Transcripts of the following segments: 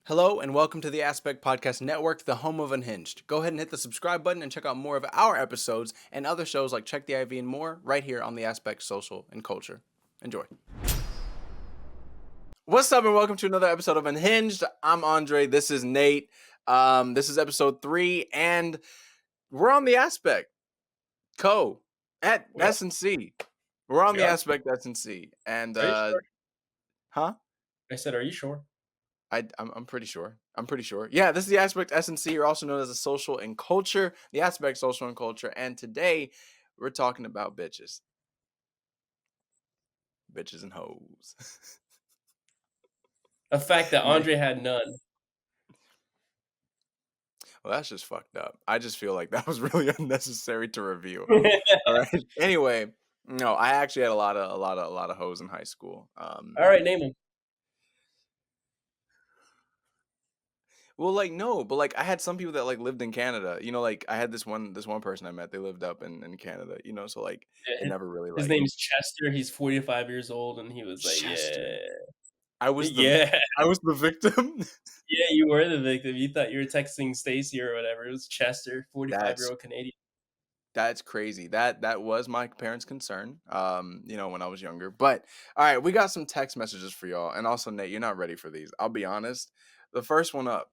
Hello and welcome to the Aspect Podcast Network, the home of Unhinged. Go ahead and hit the subscribe button and check out more of our episodes and other shows like Check the IV and more right here on the Aspect Social and Culture. Enjoy. What's up and welcome to another episode of Unhinged. I'm Andre. This is Nate. This is episode 3 and we're on the Aspect Co at We are. S&C. We're on We the are. Aspect S&C and Are you sure? huh? I said, are you sure? I'm pretty sure. I'm pretty sure. Yeah, this is the Aspect S&C. You're also known as the Social and Culture, the Aspect Social and Culture. And today we're talking about bitches. Bitches and hoes. A fact that Nice. Andre had none. Well, that's just fucked up. I just feel like that was really unnecessary to reveal. All right. Anyway, no, I actually had a lot of hoes in high school. All right, name him. Well, like no, but like I had some people that like lived in Canada. Like I had this one person I met. They lived up in Canada. So like Yeah, it never really his like name is Chester. He's 45 years old, and he was like, Chester. yeah, I was the yeah, I was the victim. yeah. You were the victim. You thought you were texting Stacy or whatever. It was Chester, 45 That's old Canadian. that's crazy. That was my parents' concern. When I was younger. But all right, we got some text messages for y'all. And also, Nate, you're not ready for these. I'll be honest. The first one up.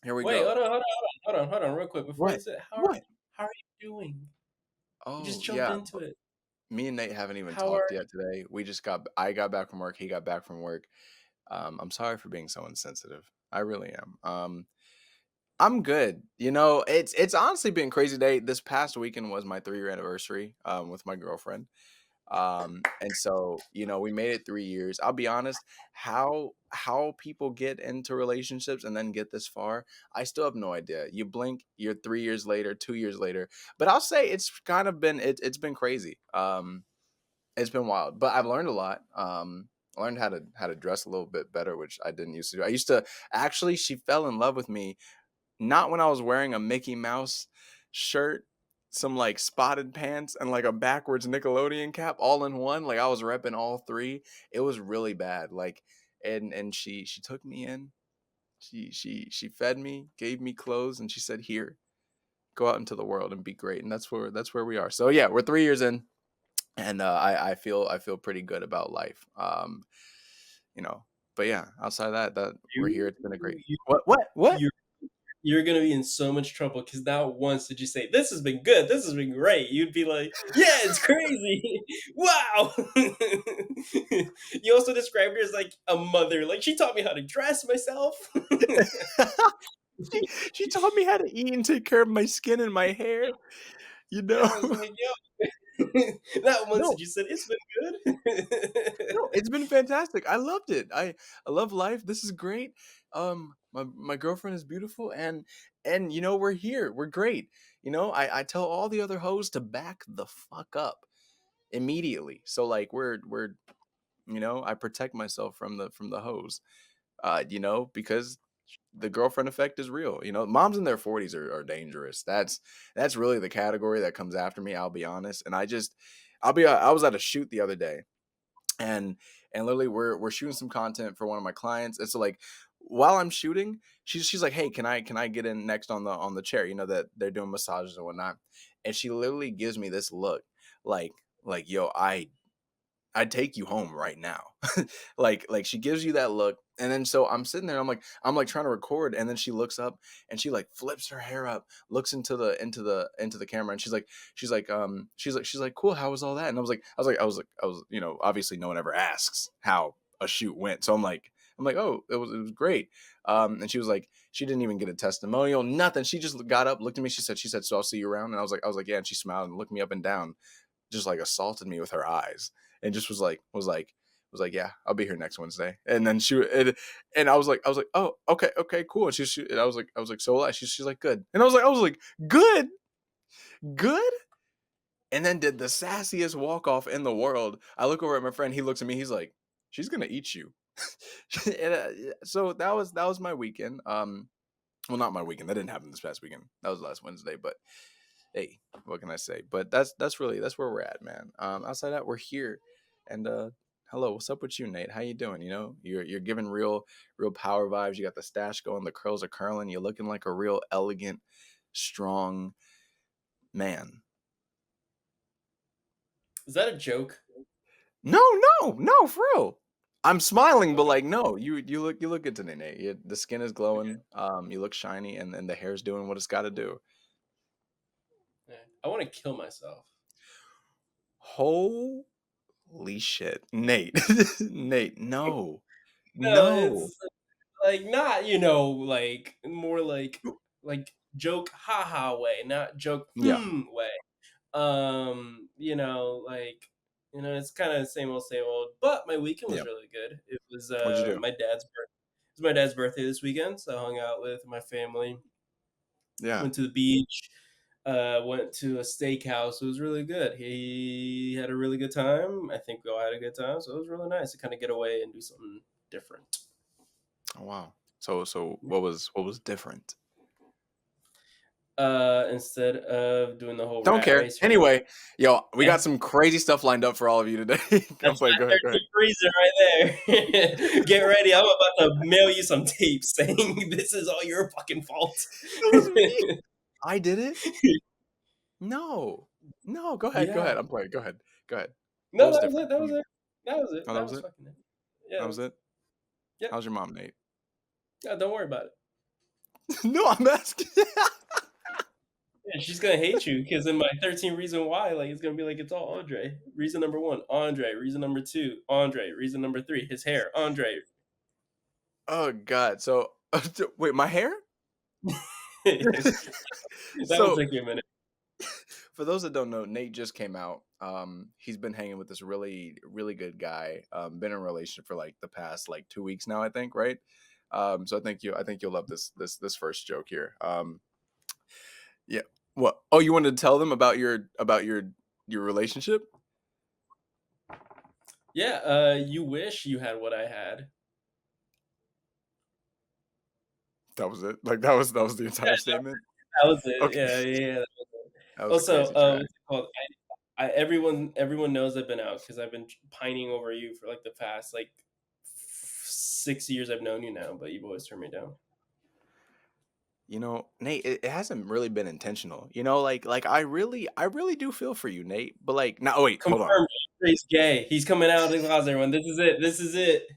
Here we Wait, go. hold on, real quick before you What? say, What? how are you doing? You just Oh jumped yeah. into it. Me and Nate haven't even How are talked yet today. I got back from work. He got back from work. I'm sorry for being so insensitive. I really am. I'm good. It's honestly been crazy day. This past weekend was my 3-year anniversary with my girlfriend. And so, we made it 3 years. I'll be honest, how people get into relationships and then get this far, I still have no idea. You blink, you're 3 years later, 2 years later. But I'll say it's kind of been it's been crazy. It's been wild, but I've learned a lot. I learned how to dress a little bit better, which I didn't used to do. I used to actually she fell in love with me not when I was wearing a Mickey Mouse shirt, some like spotted pants, and like a backwards Nickelodeon cap all in one. Like I was repping all three. It was really bad. Like and she took me in. She fed me, gave me clothes, and she said, "Here, go out into the world and be great." And that's where we are. So yeah, we're 3 years in, and I feel pretty good about life. You know, but yeah, outside of that we're here. you? It's been a great. You What? you you're gonna be in so much trouble because not once did you say this has been good, this has been great. You'd be like, yeah, it's crazy, wow. You also described her as like a mother, like she taught me how to dress myself. She taught me how to eat and take care of my skin and my hair, you Yeah, know? I was like, yo. Not once No, did you say it's been good. no, it's been fantastic. I loved it. I love life. This is great. My girlfriend is beautiful and we're here. We're great. I tell all the other hoes to back the fuck up immediately. So like we're I protect myself from the hoes. Because the girlfriend effect is real. Moms in their 40s are dangerous. That's really the category that comes after me. I'll be honest. And I was at a shoot the other day, and literally we're shooting some content for one of my clients. And so like while I'm shooting, she's like, "Hey, can I get in next on the chair? That they're doing massages and whatnot." And she literally gives me this look, like yo, I'd take you home right now. like she gives you that look. And then so I'm sitting there, I'm like trying to record, and then she looks up and she like flips her hair up, looks into the camera, and she's like, "Cool, how was all that?" And I was obviously no one ever asks how a shoot went. So I'm like, "Oh, it was great." And she was like, she didn't even get a testimonial, nothing. She just got up, looked at me, she said, "So I'll see you around." And I was like, "Yeah." And she smiled and looked me up and down, just like assaulted me with her eyes, and just was like, "Yeah, I'll be here next Wednesday." And then and I was like, "Oh, okay, cool." And and I was like, "So what?" She's like, "Good." And I was like, "Good, good." And then did the sassiest walk off in the world. I look over at my friend. He looks at me. He's like, "She's gonna eat you." So that was my weekend. Well, not my weekend. That didn't happen this past weekend. That was last Wednesday. But hey, what can I say? But that's where we're at, man. Outside that, we're here, and hello, what's up with you, Nate? How you doing? You know, you're giving real power vibes. You got the stash going, the curls are curling. You're looking like a real elegant, strong man. Is that a joke? No, no, for real. I'm smiling, but Okay. like, no, you look good today, Nate. The skin is Okay. glowing. You look shiny, and the hair's doing what it's got to do. Yeah. I want to kill myself. Holy shit, Nate, Nate, no, No, no. it's like not, like more like joke haha way, not joke Yeah, way. Like it's kind of same old. But my weekend yeah. was really good. It was What'd you do? my dad's birthday this weekend, so I hung out with my family. Yeah. Went to the beach. Went to a steakhouse. It was really good. He had a really good time. I think we all had a good time. So it was really nice to kind of get away and do something different. Oh wow. So what was different? Instead of doing the whole Don't rat care. race or whatever. Anyway, yo, we Yeah, got some crazy stuff lined up for all of you today. I'm that's playing. Go my ahead. Go ahead. 13th reason right there. Get ready. I'm about to mail you some tape saying this is all your fucking fault. That was me. I did it. No, no. Go ahead. Go Yeah. ahead. I'm playing. Go ahead. Go ahead. What No, was that was it. different? That was it. That was it. Oh, that That was was it. fucking it. Yeah, That that was was it. it. Yep. How's your mom, Nate? Yeah, don't worry about it. No, I'm asking. Yeah, she's gonna hate you because in my 13 reason why, like it's gonna be like it's all Andre. Reason number one, Andre. Reason number two, Andre. Reason number three, his hair, Andre. Oh God. So wait, my hair. That will So take you a minute. for those that don't know, Nate just came out. He's been hanging with this really good guy. Been in a relationship for like the past like 2 weeks now, I think, right? So I think you'll love this first joke here. Yeah. What? Oh, you wanted to tell them about your relationship? Yeah, you wish you had what I had. That was it. Like that was the entire statement. That was it. Okay, Yeah, yeah. Yeah. that was a Also, crazy track. what's it called? Everyone knows I've been out because I've been pining over you for like the past like 6 years I've known you now, but you've always turned me down. You know, Nate, it hasn't really been intentional. You know, like I really do feel for you, Nate. But like, now, oh, wait, hold on. Confirmed. He's gay. He's coming out of the closet. Everyone, this is it. This is it.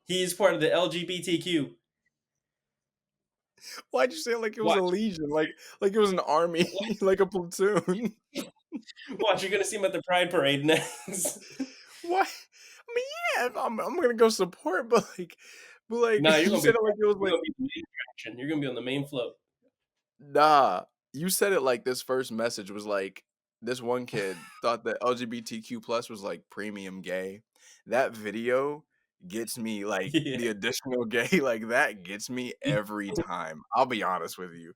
He's part of the LGBTQ. Why'd you say it like it was a Watch, legion, like it was an army, like a platoon? watch. You're gonna see him at the Pride Parade next. Why? I mean, yeah, I'm gonna go support, but like Nah, you're you gonna be said it like it was you're like gonna be the main attraction. You're gonna be on the main float. nah. You said it like this first message was like this one kid thought that LGBTQ plus was like premium gay. That video gets me like Yeah, the additional gay, like that gets me every time. I'll be honest with you.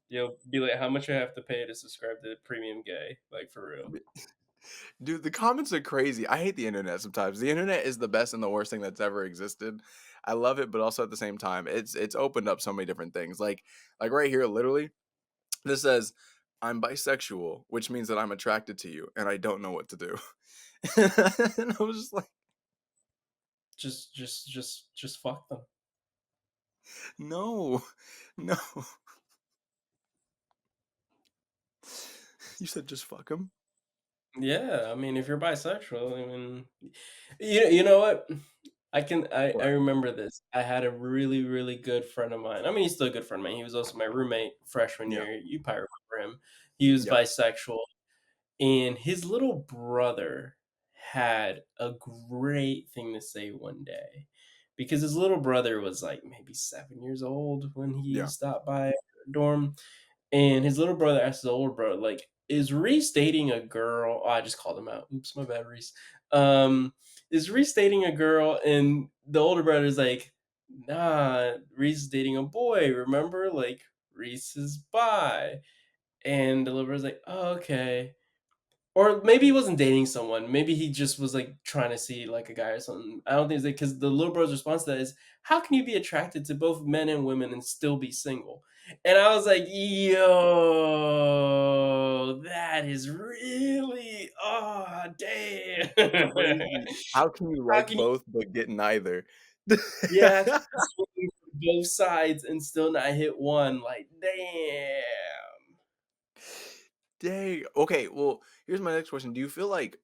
you'll be like, how much I have to pay to subscribe to Premium Gay? Like for real. Dude, the comments are crazy. I hate the internet sometimes. The internet is the best and the worst thing that's ever existed. I love it, but also at the same time, it's opened up so many different things. Like right here, literally, this says, "I'm bisexual, which means that I'm attracted to you, and I don't know what to do." And I was just like, Just fuck them. "No, no." You said just fuck him. Yeah, I mean, if you're bisexual, I mean, you know what? I What? remember this. I had a really good friend of mine. I mean, he's still a good friend of mine. He was also my roommate freshman Yeah, year. You probably remember him. He was yeah, bisexual, and his little brother had a great thing to say one day, because his little brother was like maybe 7 years old when he yeah. stopped by our dorm, and his little brother asked his older brother, like, "Is Reese dating a girl?" Oh, I just called him out. Oops, my bad, Reese. Is Reese dating a girl? And the older brother's like, "Nah, Reese is dating a boy. Remember, like Reese is bi." And the little brother's like, "Oh, okay." Or maybe he wasn't dating someone. Maybe he just was, like, trying to see, like, a guy or something. I don't think it's because the little bro's response to that is, "How can you be attracted to both men and women and still be single?" And I was like, "Yo, that is really damn." Crazy. How can you How like can you both but get neither? yeah, how can you swing from both sides and still not hit one? Like, damn. Dang. Okay, well, here's my next question. Do you feel like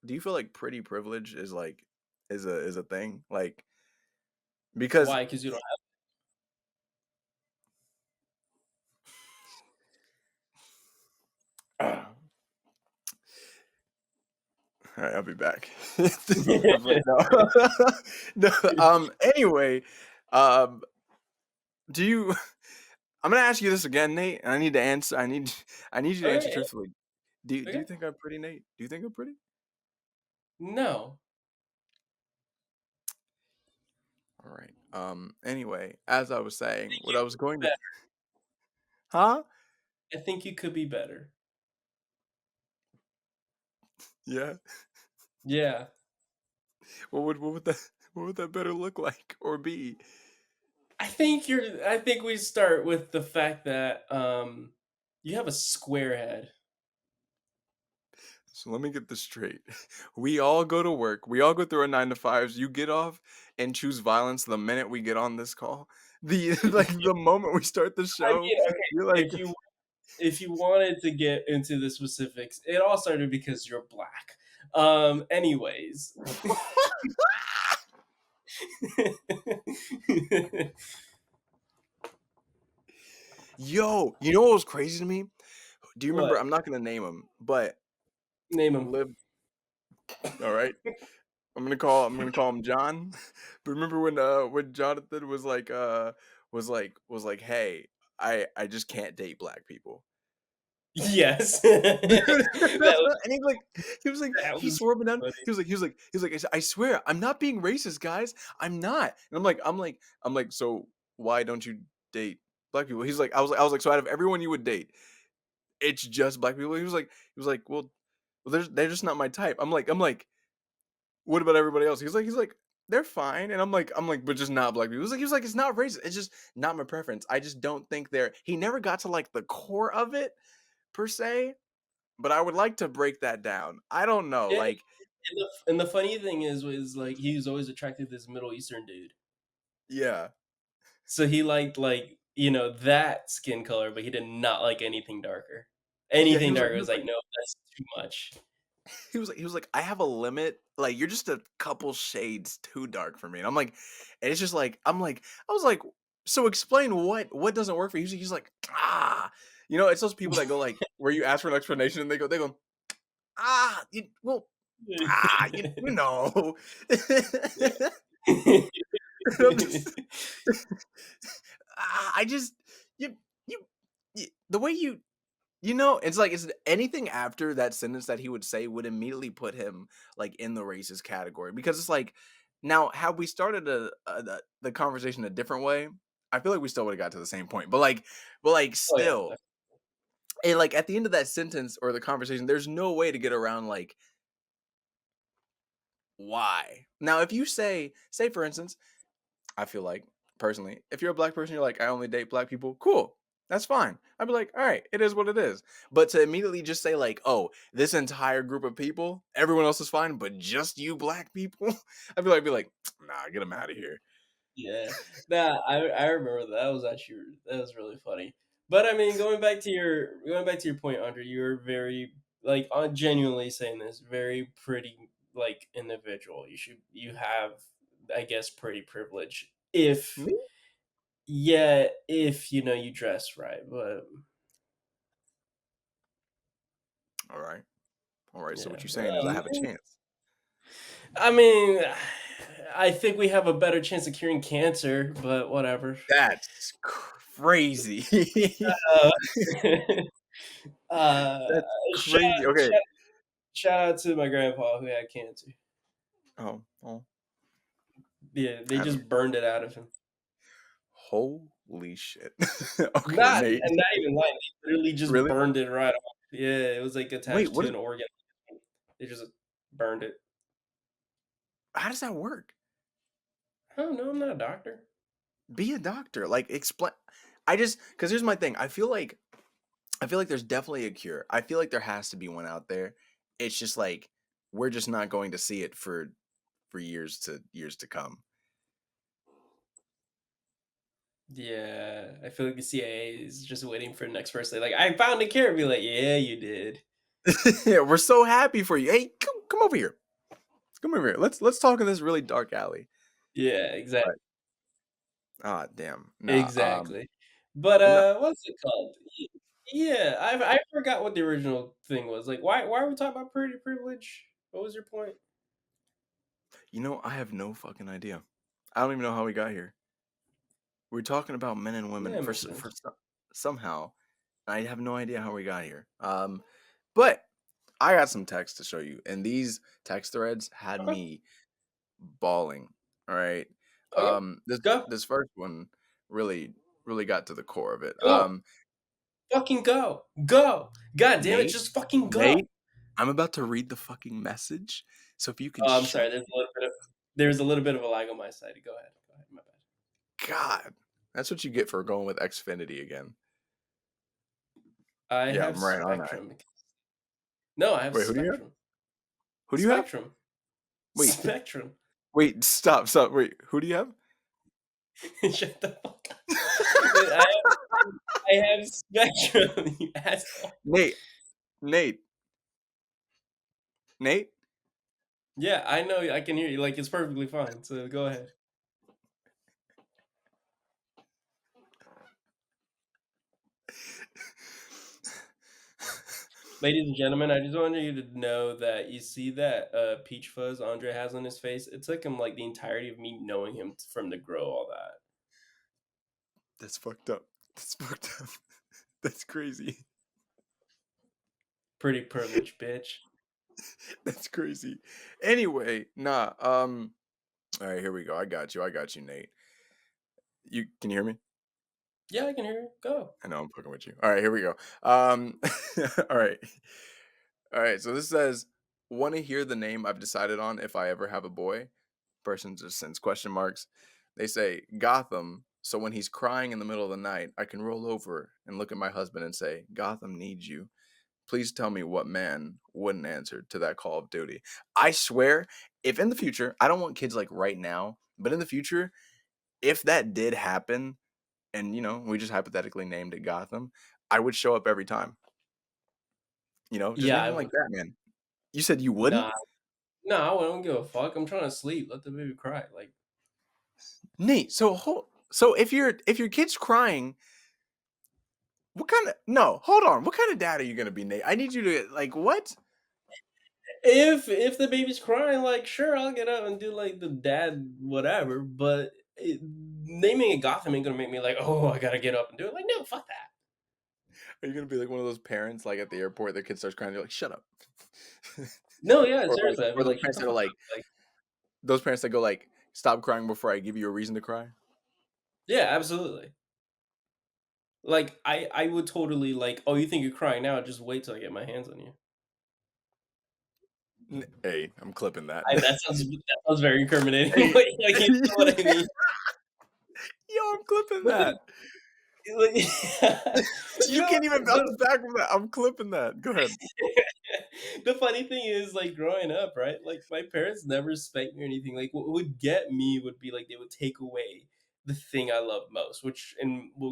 pretty privilege is like is a thing? Like because Why? Because you don't all right, I'll be back. But have no. No, anyway, um do you I'm gonna ask you this again, Nate, and I need to answer I need you to answer Okay, truthfully. Do you okay. think I'm pretty, Nate? Do you think I'm pretty? No. All right. Anyway, as I was saying, what I was going to Bet Huh? I think you could be better. Yeah. Yeah. What would that what would that better look like or be? I think we start with the fact that, you have a square head. So let me get this straight. We all go to work. We all go through our 9 to 5s. You get off and choose violence the minute we get on this call. The like the moment we start the I show, mean, okay, you're like if you wanted to get into the specifics, it all started because you're black. Anyways. Yo, you know what was crazy to me? Do you remember What? I'm not gonna name him, but Name 'em. lived all right. I'm gonna call him John. But remember when Jonathan was like, "Hey, I just can't date black people." Yes. And That he was swore up and down. funny. I swear, I'm not being racist, guys. I'm not. And I'm like, so why don't you date black people? I was like, so out of everyone you would date, it's just black people. He was like, well, they're just not my type. I'm like, what about everybody else? He's like, they're fine. And I'm like, but just not black people. He was like, it's not racist. It's just not my preference. I just don't think they're. He never got to like the core of it per se, but I would like to break that down. I don't know, Yeah, like and the funny thing is was, like, he was always attracted to this Middle Eastern dude. yeah. So he liked, like, that skin color, but he did not like anything darker. Yeah, Anything darker was like, "No, that's too much." he was like, "I have a limit. Like, you're just a couple shades too dark for me." And I'm like and it's just like I was like, "So explain what doesn't work for you?" He's like, "Ah." You know, it's those people that go like where you ask for an explanation and they go, "Ah, you well, you know." Yeah. And I'm just I just you you, the way you know, it's like it's anything after that sentence that he would say would immediately put him like in the racist category because it's like now had we started the conversation a different way, I feel like we still would have got to the same point. But like Oh, yeah, still, and like at the end of that sentence or the conversation, there's no way to get around like why. Now, if you say for instance, I feel like personally, if you're a black person, you're like, I only date black people. Cool. That's fine. I'd be like, all right, it is what it is. But to immediately just say, like, oh, this entire group of people, everyone else is fine, but just you black people, I'd be like, nah, get them out of here. yeah. Nah, I remember that. That was actually that was really funny. But, I mean, going back to your point, Andre, you're very, like, genuinely saying this, very pretty, like, individual. You have, I guess, pretty privilege if Me? yeah, if, you dress right, but All right. All right. So what yeah. you're saying is I have a chance. I mean, I think we have a better chance of curing cancer, but whatever. That's crazy. Uh, uh, That's shout crazy. Okay. shout shout out to my grandpa who had cancer. Oh, Yeah, they I don't. just burned it out of him. Holy shit. Okay, Nate. Not even lying, they literally just Really? burned it right off. Yeah, it was, like, Wait, attached what to is an organ. They just burned it. How does that work? I don't know, I'm not a doctor. Be a doctor. Like explain. I just because here's my thing. I feel like there's definitely a cure. I feel like there has to be one out there. It's just like we're just not going to see it for years to come. Yeah, I feel like the CIA is just waiting for the next person. Like, "I found a cure." Be like, "Yeah, you did." Yeah, we're so happy for you. Hey, come over here. Come over here. Let's talk in this really dark alley. Yeah, exactly. But ah, damn. Nah. Exactly. But, But no, what's it called? Yeah, I forgot what the original thing was. Like, why are we talking about pretty privilege? What was your point? I have no fucking idea. I don't even know how we got here. We're talking about men and Yeah, women it makes sense. somehow. I have no idea how we got here. But I got some text to show you, and these text threads had Okay, me bawling. All right. okay. This Go, this first one really got to the core of it. go, fucking go, go. God damn it, Nate, just fucking go. Nate, I'm about to read the fucking message. So if you can Oh, I'm shut sorry, there's a little bit of a lag on my side. Go ahead, my bad. God, that's what you get for going with Xfinity again. I Yeah, have I'm right, aren't I? Spectrum. No, I have Wait, who do you have? Spectrum. Who do you have? Spectrum. Wait, Spectrum. wait, stop. Wait, who do you have? Shut the fuck up. I have Spectrum, you asshole. Nate, Nate, Nate. Yeah, I know, I can hear you, like, it's perfectly fine, so go ahead. Ladies and gentlemen, I just wanted you to know that you see that, peach fuzz Andre has on his face? It took him, like, the entirety of me knowing him from to grow all that. That's fucked up. That's fucked up. That's crazy. Pretty privileged, bitch. That's crazy. Anyway, nah. All right, here we go. I got you. I got you, Nate. You can you hear me? Yeah, I can hear you, go. I know I'm fucking with you. All right, here we go. All right. All right. So this says, "Want to hear the name I've decided on if I ever have a boy?" Person just sends question marks. They say Gotham. So when he's crying in the middle of the night, I can roll over and look at my husband and say, "Gotham needs you. Please tell me what man wouldn't answer to that call of duty." I swear, if in the future, I don't want kids like right now, but in the future, if that did happen, and we just hypothetically named it Gotham, I would show up every time. Just Yeah, name I him like would. that, man. You said you wouldn't? Nah, nah, I don't give a fuck, I'm trying to sleep, let the baby cry, like, Nate, so if your kid's crying, what kind of no, hold on. What kind of dad are you gonna be, Nate? I need you to like what? if the baby's crying, like, sure, I'll get up and do, like, the dad whatever, but naming it Gotham ain't gonna make me like, "Oh, I gotta get up and do it." Like, no, fuck that. Are you gonna be like one of those parents like at the airport, their kid starts crying, you're like, shut up. No, yeah, or like seriously, I'd be or those like, "Shut parents the that are fuck like up." Like, those parents that go like, stop crying before I give you a reason to cry. yeah, absolutely. Like, I would totally like, "Oh, you think you're crying now? Just wait till I get my hands on you." Hey, I'm clipping that. That sounds very incriminating, Hey. like, you know what I mean? Yo, I'm clipping But that. like, you You know can't even bounce back from that. I'm clipping that. Go ahead. the funny thing is, like, growing up, right, like, my parents never spanked me or anything, like, what would get me would be, like, they would take away the thing I love most, which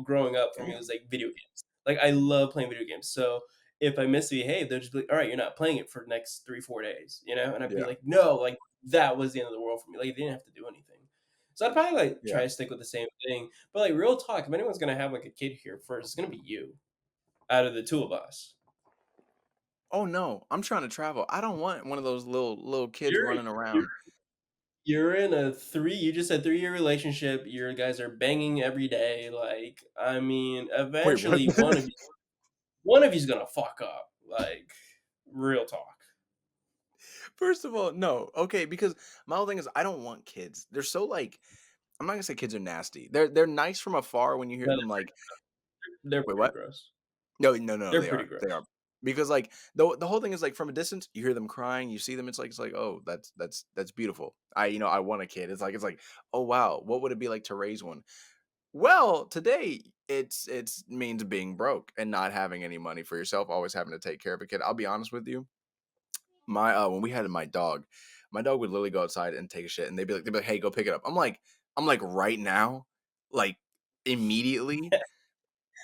growing up for me Damn. was, like, video games. Like, I love playing video games, so if I misbehave, they'll just be like, "Alright, you're not playing it for the next 3, 4 days," you know, and I'd be Yeah. like, "No," like, that was the end of the world for me, like, they didn't have to do anything. So I'd probably, like, Yeah. try to stick with the same thing, but, like, real talk, if anyone's gonna have, like, a kid here first, it's gonna be you, out of the 2 of us. Oh no, I'm trying to travel. I don't want one of those little kids You're running you're around. You're in a 3 you just said 3-year relationship, you guys are banging every day, like, I mean, Wait, what? eventually one of you's gonna fuck up, like, real talk. First of all, no. Okay, because my whole thing is I don't want kids. They're so like I'm not gonna say kids are nasty. They're nice from afar when you hear No, them like they're wait, pretty what? gross. No, no, no, They're they pretty are. They gross. are. because like the whole thing is like from a distance you hear them crying, you see them, it's like, oh, that's beautiful. I want a kid. It's like, oh wow, what would it be like to raise one? Well, today it's means being broke and not having any money for yourself, always having to take care of a kid. I'll be honest with you, my when we had my dog would literally go outside and take a shit, and they'd be like, hey, go pick it up. I'm like right now, like immediately,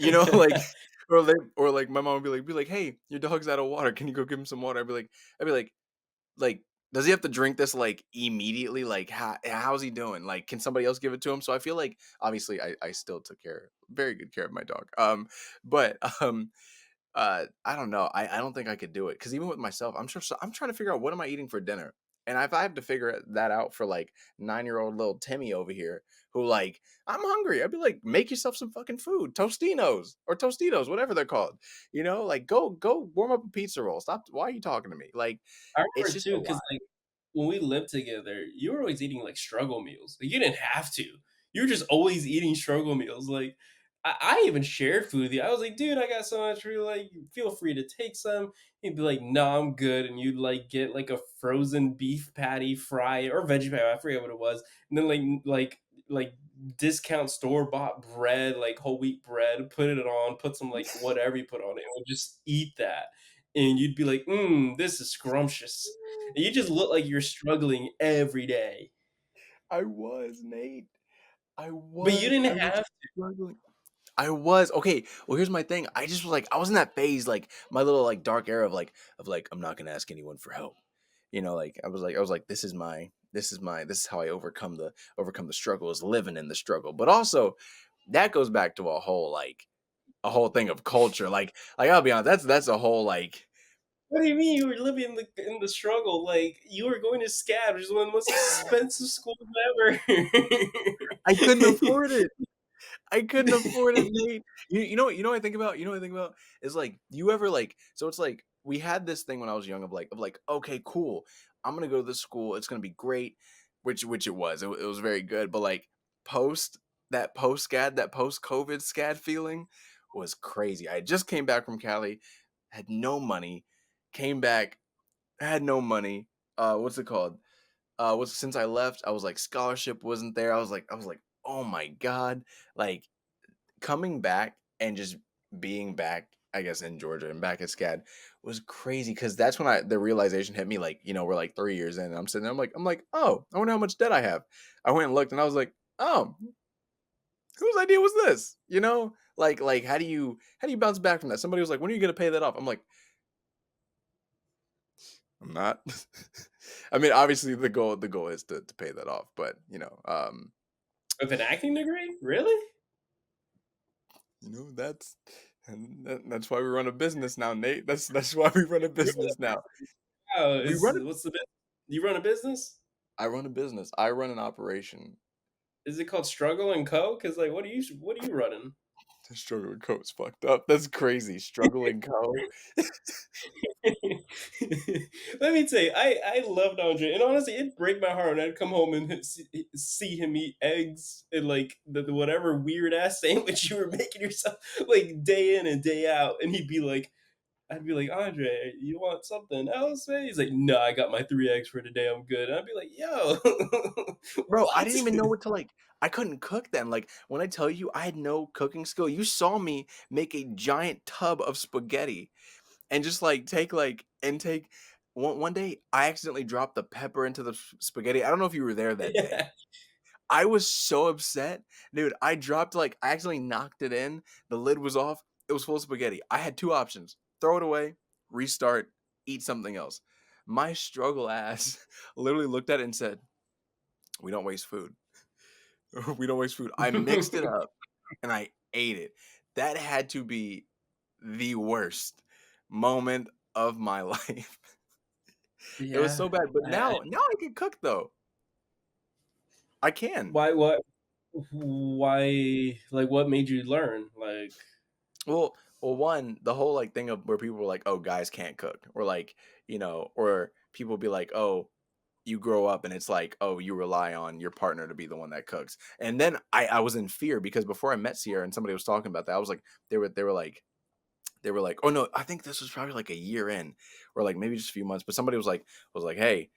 like, or like my mom would be like, "Hey, your dog's out of water. Can you go give him some water?" I'd be like, does he have to drink this like immediately? Like, how's he doing? Like, can somebody else give it to him? So I feel like obviously I still took very good care of my dog. But I don't know. I don't think I could do it because even with myself, I'm sure. So I'm trying to figure out what am I eating for dinner, and if I have to figure that out for like 9-year-old little Timmy over here, who like I'm hungry, I'd be like, make yourself some fucking food, Tostinos or Tostitos, whatever they're called. Like go warm up a pizza roll. Stop. Why are you talking to me? Like I it's remember just a too, lot. because like when we lived together, you were always eating like struggle meals. Like you didn't have to. You were just always eating struggle meals. Like I even shared food with you. I was like, dude, I got so much for you. Like, feel free to take some. He'd be like, no, I'm good. And you'd like get like a frozen beef patty, fry it, or veggie patty. I forget what it was. And then like discount store bought bread, like whole wheat bread, put it on, put some like whatever you put on it, and we'll just eat that. And you'd be like, this is scrumptious. And you just look like you're struggling every day. I was, Nate. But you I didn't was have struggling. I was okay. Well, here's my thing. I just was like, I was in that phase, like my little like dark era of like, I'm not gonna ask anyone for help. Like I was like, this is how I overcome the struggle is living in the struggle. But also, that goes back to a whole thing of culture. Like I'll be honest, that's a whole like What do you mean you were living in the struggle? Like you were going to SCAD, which is one of the most expensive schools ever. I couldn't afford it. I couldn't afford it, Nate. You know what I think about? You know what I think about is like you ever like so it's like we had this thing when I was young of like okay, cool. I'm gonna go to this school. It's gonna be great, which it was. It was very good. But like post that post COVID scad feeling was crazy. I just came back from Cali, had no money, came back, had no money. What's it called? Was since I left, I was like scholarship wasn't there. I was like, oh my god, like coming back and just being back, I guess, in Georgia and back at SCAD was crazy because that's when the realization hit me. Like, we're like 3 years in, and I'm sitting there, I'm like, oh, I wonder how much debt I have. I went and looked, and I was like, oh, whose idea was this? Like how do you bounce back from that? Somebody was like, when are you gonna pay that off? I'm like, I'm not. I mean, obviously the goal is to pay that off, but With an acting degree? Really? that's that's why we run a business now, Nate. That's why we run a Really? business now. Wow, We is run a what's the business? You run a business? I run a business. I run an operation. Is it called Struggle and Co? Because like, what are you running? The struggle with coat's fucked up. That's crazy. Struggling co. Let me tell you, I loved Andre, and honestly, it'd break my heart when I'd come home and see him eat eggs and like the whatever weird ass sandwich you were making yourself, like day in and day out, and I'd be like, Andre, you want something else, man? He's like, no, I got my 3 eggs for today. I'm good. And I'd be like, yo, Bro, I what? didn't even know what to like. I couldn't cook then. Like when I tell you I had no cooking skill, you saw me make a giant tub of spaghetti and just like take one day I accidentally dropped the pepper into the spaghetti. I don't know if you were there that day. Yeah. I was so upset. Dude, I accidentally knocked it in. The lid was off. It was full of spaghetti. I had two options: throw it away, restart, eat something else. My struggle ass literally looked at it and said, we don't waste food. We don't waste food. I mixed it up and I ate it. That had to be the worst moment of my life. It was Yeah. so bad. But now I can cook though. I can. Why? Why? Like, what made you learn? Like, Well, one, the whole like thing of where people were like, "Oh, guys can't cook," or like, or people be like, "Oh, you grow up and it's like, oh, you rely on your partner to be the one that cooks." And then I was in fear because before I met Sierra and somebody was talking about that, I was like, they were like, they were like, oh no, I think this was probably like a year in, or like maybe just a few months. But somebody was like, hey,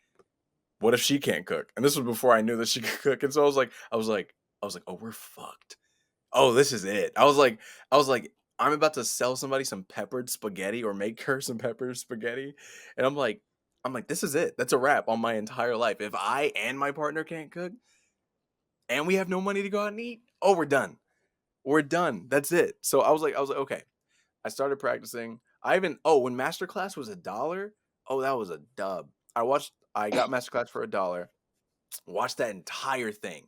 what if she can't cook? And this was before I knew that she could cook. And so I was like, oh, we're fucked. Oh, this is it. I was like, I'm about to sell somebody some peppered spaghetti or make her some peppered spaghetti. And I'm like, this is it. That's a wrap on my entire life. If I and my partner can't cook and we have no money to go out and eat, oh, we're done. We're done. That's it. So I was like, okay. I started practicing. When masterclass was $1, oh, that was a dub. I got masterclass for $1, watched that entire thing,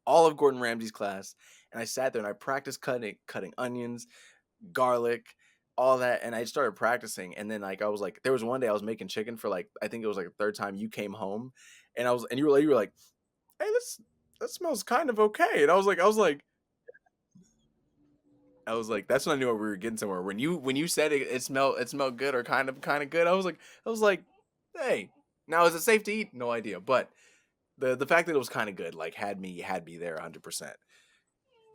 all of Gordon Ramsay's class, and I sat there and I practiced cutting onions, garlic, all that, and I started practicing. And then like I was like, there was one day I was making chicken for like I think it was like the third time you came home, and you were like, hey, this that smells kind of okay, and I was like, that's when I knew we were getting somewhere. When you said it smelled good or kind of good, I was like, hey, now is it safe to eat? No idea, but the fact that it was kind of good like had me there 100%.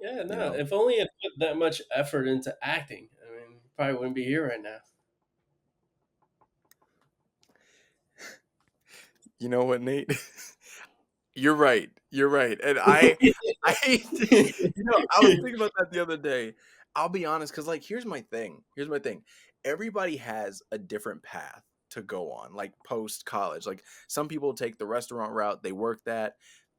Yeah, You no. know, If only it put that much effort into acting. I mean, probably wouldn't be here right now. you know what, Nate? You're right. You're right. And I I was thinking about that the other day. I'll be honest, because like here's my thing. Here's my thing. Everybody has a different path to go on, like post college. Like some people take the restaurant route, they work that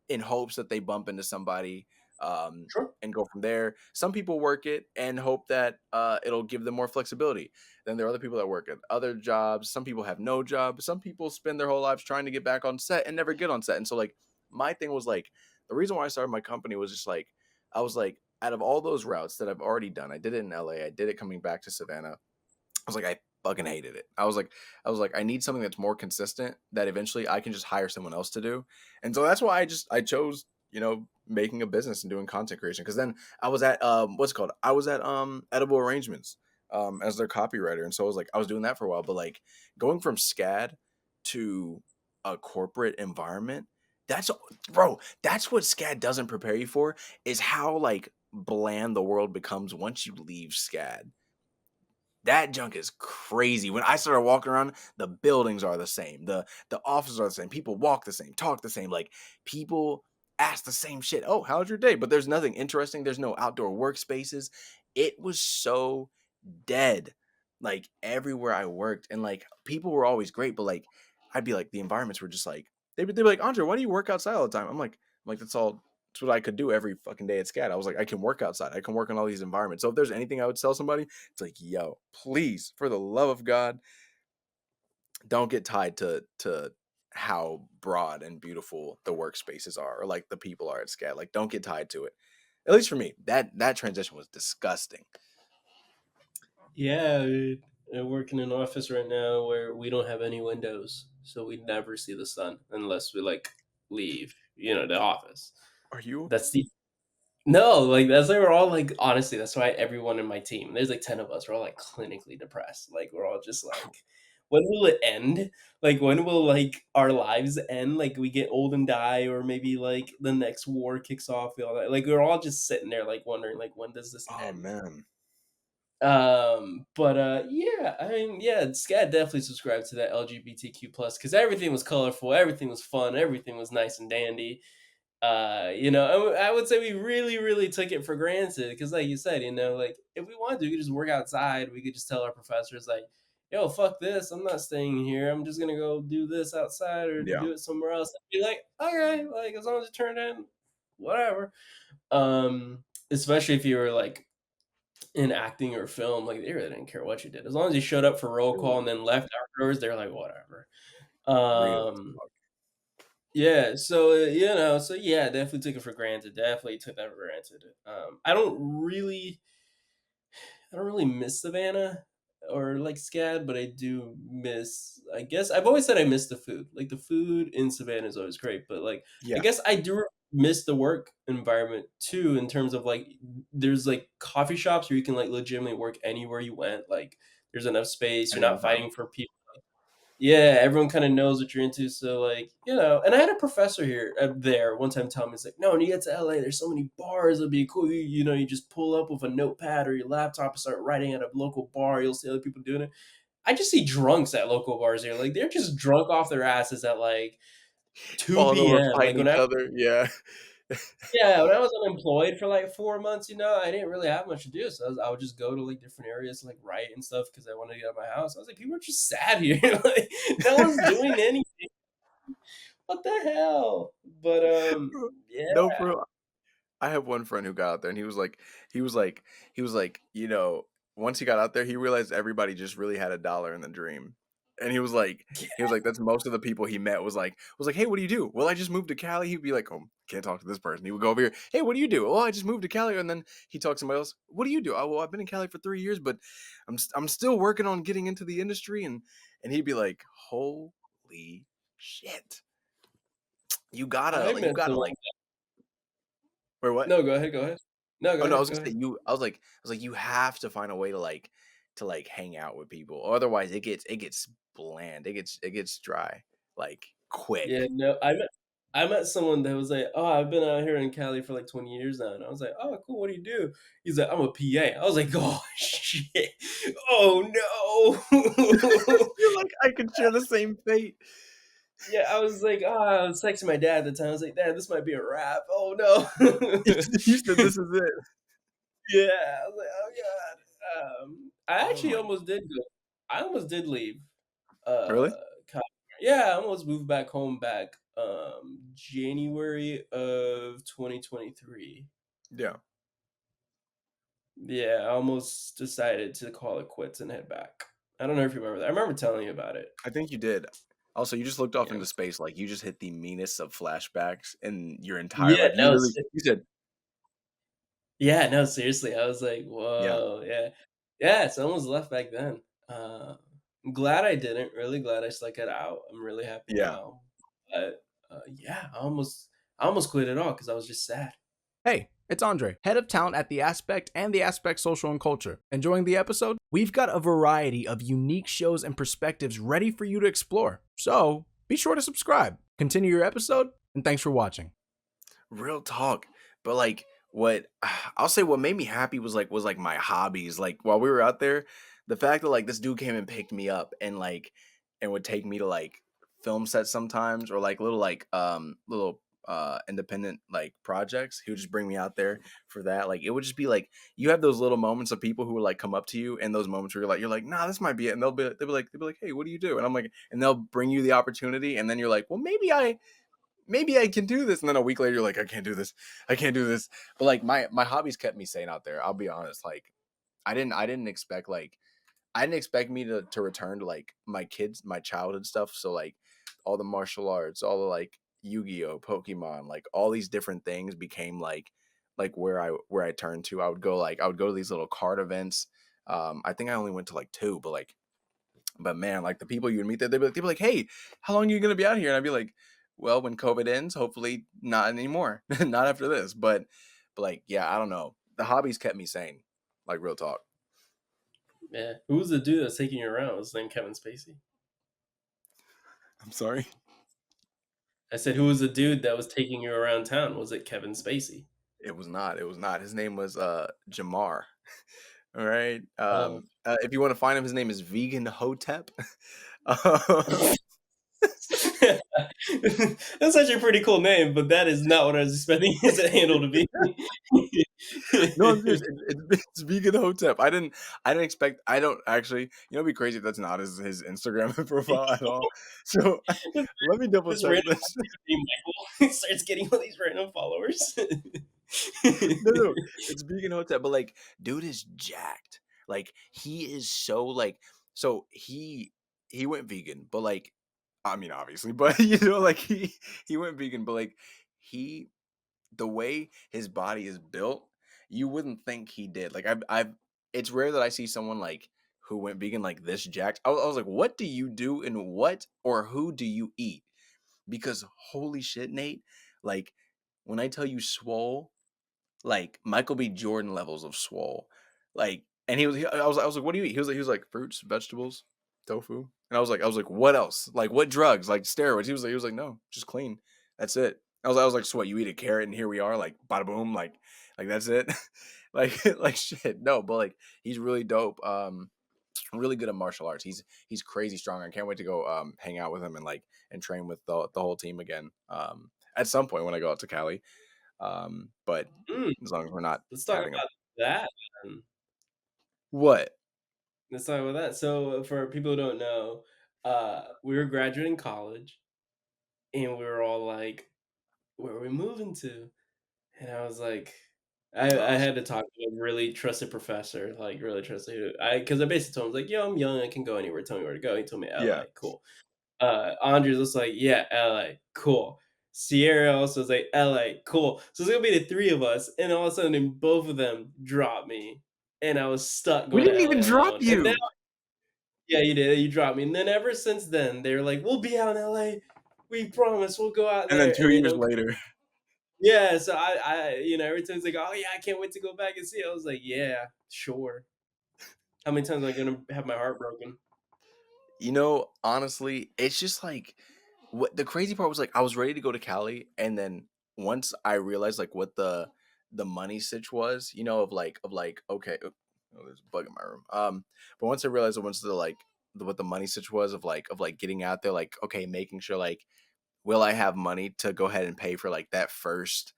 in hopes that they bump into somebody Sure. and go from there. Some people work it and hope that it'll give them more flexibility. Then there are other people that work at other jobs. Some people have no job. Some people spend their whole lives trying to get back on set and never get on set. And so like my thing was like the reason why I started my company was just like I was like out of all those routes that I've already done, I did it in LA, I did it coming back to Savannah. I was like, I fucking hated it. I was like, I need something that's more consistent that eventually I can just hire someone else to do. And so that's why I chose, making a business and doing content creation. Cause then I was at what's it called? I was at Edible Arrangements as their copywriter. And so I was doing that for a while. But like going from SCAD to a corporate environment, that's that's what SCAD doesn't prepare you for, is how like bland the world becomes once you leave SCAD. That junk is crazy. When I started walking around, the buildings are the same. The offices are the same. People walk the same, talk the same. Like people ask the same shit. Oh, how's your day? But there's nothing interesting. There's no outdoor workspaces. It was so dead. Like everywhere I worked, and like people were always great, but like I'd be like the environments were just like they'd be like, Andre, why do you work outside all the time? I'm like, that's what I could do every fucking day at SCAD. I was like, I can work outside. I can work in all these environments. So if there's anything I would tell somebody, it's like, yo, please, for the love of God, don't get tied to how broad and beautiful the workspaces are or like the people are at SCAD. Like, don't get tied to it. At least for me, that transition was disgusting. Yeah, dude. I work in an office right now where we don't have any windows, so we never see the sun unless we like leave, the office. Are you okay? That's the No, like that's why we're all like honestly, that's why everyone in my team, there's like 10 of us, we're all like clinically depressed. Like we're all just like, when will it end? Like when will like our lives end? Like we get old and die, or maybe like the next war kicks off, all that. Like we're all just sitting there like wondering like when does this Oh end? man. But yeah, I mean, yeah, Scat definitely subscribed to that LGBTQ plus because everything was colorful, everything was fun, everything was nice and dandy. I would say we really, really took it for granted because, like you said, like if we wanted to, we could just work outside. We could just tell our professors, like, "Yo, fuck this! I'm not staying here. I'm just gonna go do this outside or Yeah. do it somewhere else." And be like, "Okay, like as long as it turned in, whatever." Especially if you were like in acting or film, like they really didn't care what you did as long as you showed up for roll call and then left afterwards. They're like, "Whatever." Real Um, talk. Yeah, so yeah, definitely took it for granted. Definitely took that for granted. I don't really miss Savannah or like SCAD, but I do miss. I guess I've always said I miss the food. Like the food in Savannah is always great, but like I Yeah. guess I do miss the work environment too. In terms of like, there's like coffee shops where you can like legitimately work anywhere you went. Like there's enough space. I You're love not that. fighting for people. Yeah, everyone kinda knows what you're into, so, like, and I had a professor here there one time tell me, he's like, "No, when you get to LA, there's so many bars, it'll be cool, you just pull up with a notepad or your laptop and start writing at a local bar, you'll see other people doing it." I just see drunks at local bars here, like, they're just drunk off their asses at, like, Falling 2 over, PM, like, fighting when each I other, yeah. yeah, when I was unemployed for, like, 4 months, I didn't really have much to do, so I would just go to, like, different areas to, like, write and stuff because I wanted to get out of my house. I was like, "People are just sad here, like, no one's doing anything. What the hell?" But, yeah. No, bro. I have one friend who got out there and he was like he was like, once he got out there, he realized everybody just really had a dollar in the dream. And he was like, that's most of the people he met was like, "Hey, what do you do?" "Well, I just moved to Cali." He'd be like, "Oh, can't talk to this person." He would go over here, "Hey, what do you do?" "Oh, I just moved to Cali." And then he talks to somebody else, "What do you do?" "Oh, well, I've been in Cali for 3 years, but I'm still working on getting into the industry." And he'd be like, "Holy shit. I You met gotta someone. like, or what?" No, go ahead, go ahead. No, go Oh, no, I ahead, was go gonna say ahead. you have to find a way to, like, hang out with people, or otherwise it gets bland, it gets dry, like, Yeah, quick. no, I met someone that was like, "Oh, I've been out here in Cali for, like, 20 years now," and I was like, "Oh, cool, what do you do?" He's like, "I'm a PA." I was like, "Oh, shit. Oh, no." You're like, "I could share the same fate." Yeah, I was like, I was texting my dad at the time. I was like, "Dad, this might be a wrap. Oh, no." You said, "This is it." Yeah, I was like, "Oh god." I Oh actually my almost did go. I almost did leave, really? California. Yeah, I almost moved back home back, January of 2023. Yeah. Yeah, I almost decided to call it quits and head back. I don't know if you remember that. I remember telling you about it. I think you did. Also, you just looked off Yeah. into space, like, you just hit the meanest of flashbacks in your entire Yeah, life. You no, literally you said yeah, no, seriously, I was like, yeah, "Whoa," yeah. Yeah, so I almost left back then. I'm glad I didn't, really glad I stuck it out. I'm really happy yeah. now. But, yeah, I almost quit it all because I was just sad. Hey, it's Andre, head of talent at The Aspect and The Aspect Social and Culture. Enjoying the episode? We've got a variety of unique shows and perspectives ready for you to explore. So be sure to subscribe. Continue your episode, and thanks for watching. Real talk. But like what I'll say what made me happy was like my hobbies. Like while we were out there, the fact that like this dude came and picked me up and would take me to like film sets sometimes, or like little independent like projects. He would just bring me out there for that. Like it would just be like you have those little moments of people who would like come up to you in those moments where you're like, nah, this might be it. And they'll be like, hey, what do you do? And I'm like, and they'll bring you the opportunity, and then you're like, well, maybe I can do this. And then a week later, you're like, I can't do this. I can't do this. But like my hobbies kept me sane out there. I'll be honest. Like I didn't expect me to return to like my childhood stuff. So like all the martial arts, all the like Yu-Gi-Oh, Pokemon, like all these different things became like where I turned to. I would go to these little card events. I think I only went to like two, but man, like the people you would meet there, they'd be like, "Hey, how long are you gonna be out here?" And I'd be like, "Well, when COVID ends, hopefully not anymore, not after this." But like, yeah, I don't know. The hobbies kept me sane, like real talk. Yeah. Who was the dude that's taking you around? Was his name Kevin Spacey? I'm sorry. I said, "Who was the dude that was taking you around town?" Was it Kevin Spacey? It was not. It was not. His name was Jamar. All right. Oh. If you want to find him, his name is Vegan Hotep. Um, That's actually a pretty cool name, but that is not what I was expecting his handle to be. No, I'm serious. It's Vegan Hotep. I didn't expect. I don't actually. It'd be crazy if that's not his Instagram profile at all. So This let me double this check random this. dude named Michael starts getting all these random followers. No, no, it's Vegan Hotep. But like, dude is jacked. Like he is so like. So he went vegan, but like, I mean, obviously, but like he went vegan, but like he the way his body is built, you wouldn't think he did. Like I've it's rare that I see someone like who went vegan like this jacked. I was like, what do you do and what or who do you eat? Because holy shit, Nate, like when I tell you swole, like Michael B. Jordan levels of swole. Like and I was like, what do you eat? He was like fruits, vegetables, tofu. And I was like, "What else? Like, what drugs? Like steroids?" He was like, "No, just clean. That's it." I was like, "So what? You eat a carrot and here we are, like, bada boom, like that's it." Like shit. No, but like he's really dope. Really good at martial arts. He's crazy strong. I can't wait to go hang out with him and like and train with the whole team again. At some point when I go out to Cali. But Mm, as long as we're not let's talk having a about that then. what? Let's talk about that. So, for people who don't know, we were graduating college, and we were all like, "Where are we moving to?" And I was like, I Oh, had to talk to a really trusted professor, like really trusted. Because I basically told him like, "Yo, I'm young, I can go anywhere. Tell me where to go." He told me yeah. L.A. Cool. Andre's just like, "Yeah, L.A. Cool." Sierra also was like, "L.A. Cool." So it's gonna be the three of us, and all of a sudden, both of them dropped me, and I was stuck We going to didn't even L.A. drop alone. And then you. yeah, you did. You dropped me. And then ever since then, they're like, "We'll be out in LA. We promise we'll go out And then there." two And they years don't. later. Yeah, so every time it's like, "Oh yeah, I can't wait to go back and see it." I was like, "Yeah, sure." How many times am I gonna have my heart broken? Honestly, it's just like what the crazy part was like I was ready to go to Cali and then once I realized like what the money sitch was, of like okay, oh, there's a bug in my room. But once I realized that once the like what the money sitch was of like getting out there like okay, making sure like will I have money to go ahead and pay for like that first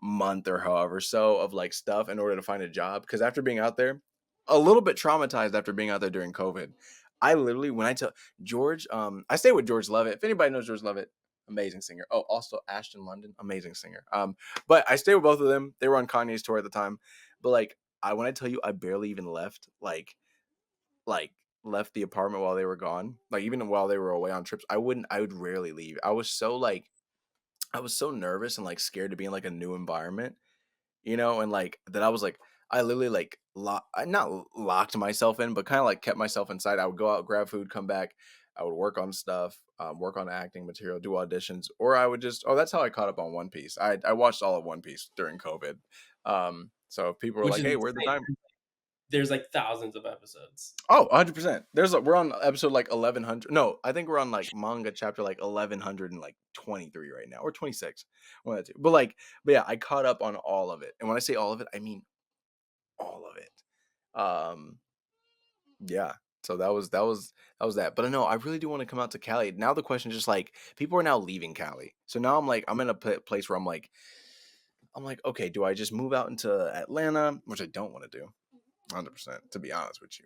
month or however so of like stuff in order to find a job. Because after being out there, a little bit traumatized after being out there during COVID. I literally when I tell George, I stay with George Levitt. If anybody knows George Levitt, amazing singer. Oh, also Ashton London, amazing singer. But I stay with both of them. They were on Kanye's tour at the time. But like I when I tell you I barely even left, like left the apartment while they were gone. Like even while they were away on trips, I would rarely leave. I was so nervous and like scared to be in like a new environment, and like that I was like I literally like not locked myself in, but kind of like kept myself inside. I would go out, grab food, come back. I would work on stuff, work on acting material, do auditions, or I would just that's how I caught up on One Piece. I watched all of One Piece during COVID. So if people were Which like, is "Hey, where'd the insane. time?" There's like thousands of episodes. Oh, 100%. We're on episode like 1100. No, I think we're on like manga chapter like 1100 and like 23 right now or 26. One of the two. But yeah, I caught up on all of it. And when I say all of it, I mean all of it. Um yeah. So that was that. But no, I really do want to come out to Cali. Now the question is just like people are now leaving Cali. So now I'm in a place where I'm like, okay, do I just move out into Atlanta, which I don't want to do, 100% to be honest with you.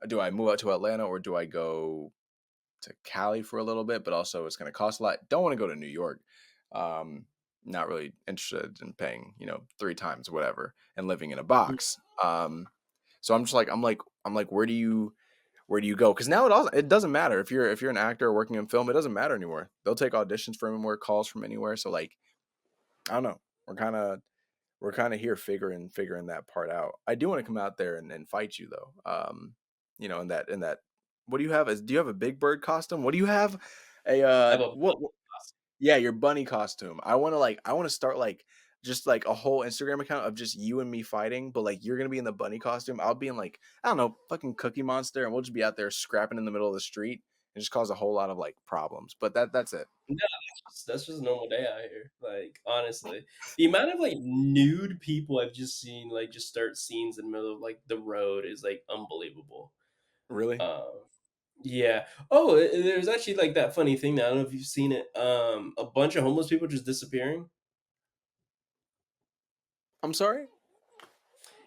Do I move out to Atlanta or do I go to Cali for a little bit? But also, it's going to cost a lot. Don't want to go to New York. Um, Not really interested in paying, three times whatever and living in a Mm. box. So I'm just like, I'm like, where do you go? Because now it doesn't matter if you're an actor working in film, it doesn't matter anymore. They'll take auditions from anywhere, calls from anywhere. So like, I don't know. We're kind of here figuring that part out. I do want to come out there and fight you though. In that what do you have? Do you have a Big Bird costume? What do you have? A I have a what yeah, your bunny costume. I want to start like just like a whole Instagram account of just you and me fighting, but like you're gonna be in the bunny costume. I'll be in like I don't know, fucking Cookie Monster, and we'll just be out there scrapping in the middle of the street and just cause a whole lot of like problems. But that's it. no, that's just a normal day out here. Like honestly, the amount of like nude people I've just seen like just start scenes in the middle of like the road is like unbelievable. Really? Um, yeah. Oh, there's actually like that funny thing now. I don't know if you've seen it. A bunch of homeless people just disappearing. I'm sorry.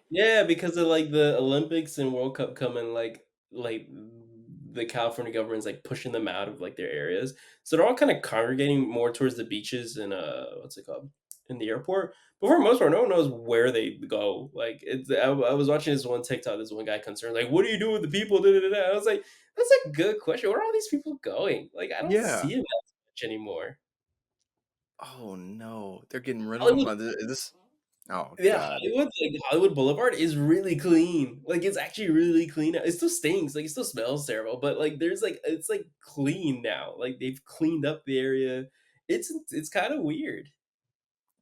Yeah, because of like the Olympics and World Cup coming, like the California government's like pushing them out of like their areas, so they're all kind of congregating more towards the beaches and what's it called in the airport. But for the most part, no one knows where they go. Like I was watching this one TikTok, this one guy concerned, like, "What do you do with the people?" Da, da, da, da. I was like, "That's a good question. Where are all these people going? Like, I don't Yeah. see them as much anymore." Oh no, they're getting rid of them. Hollywood Is this? Oh Yeah, god. Hollywood Boulevard is really clean. Like, it's actually really clean now. It still stinks, like, it still smells terrible, but, like, there's, like it's, like, clean now. Like, they've cleaned up the area. It's kinda weird.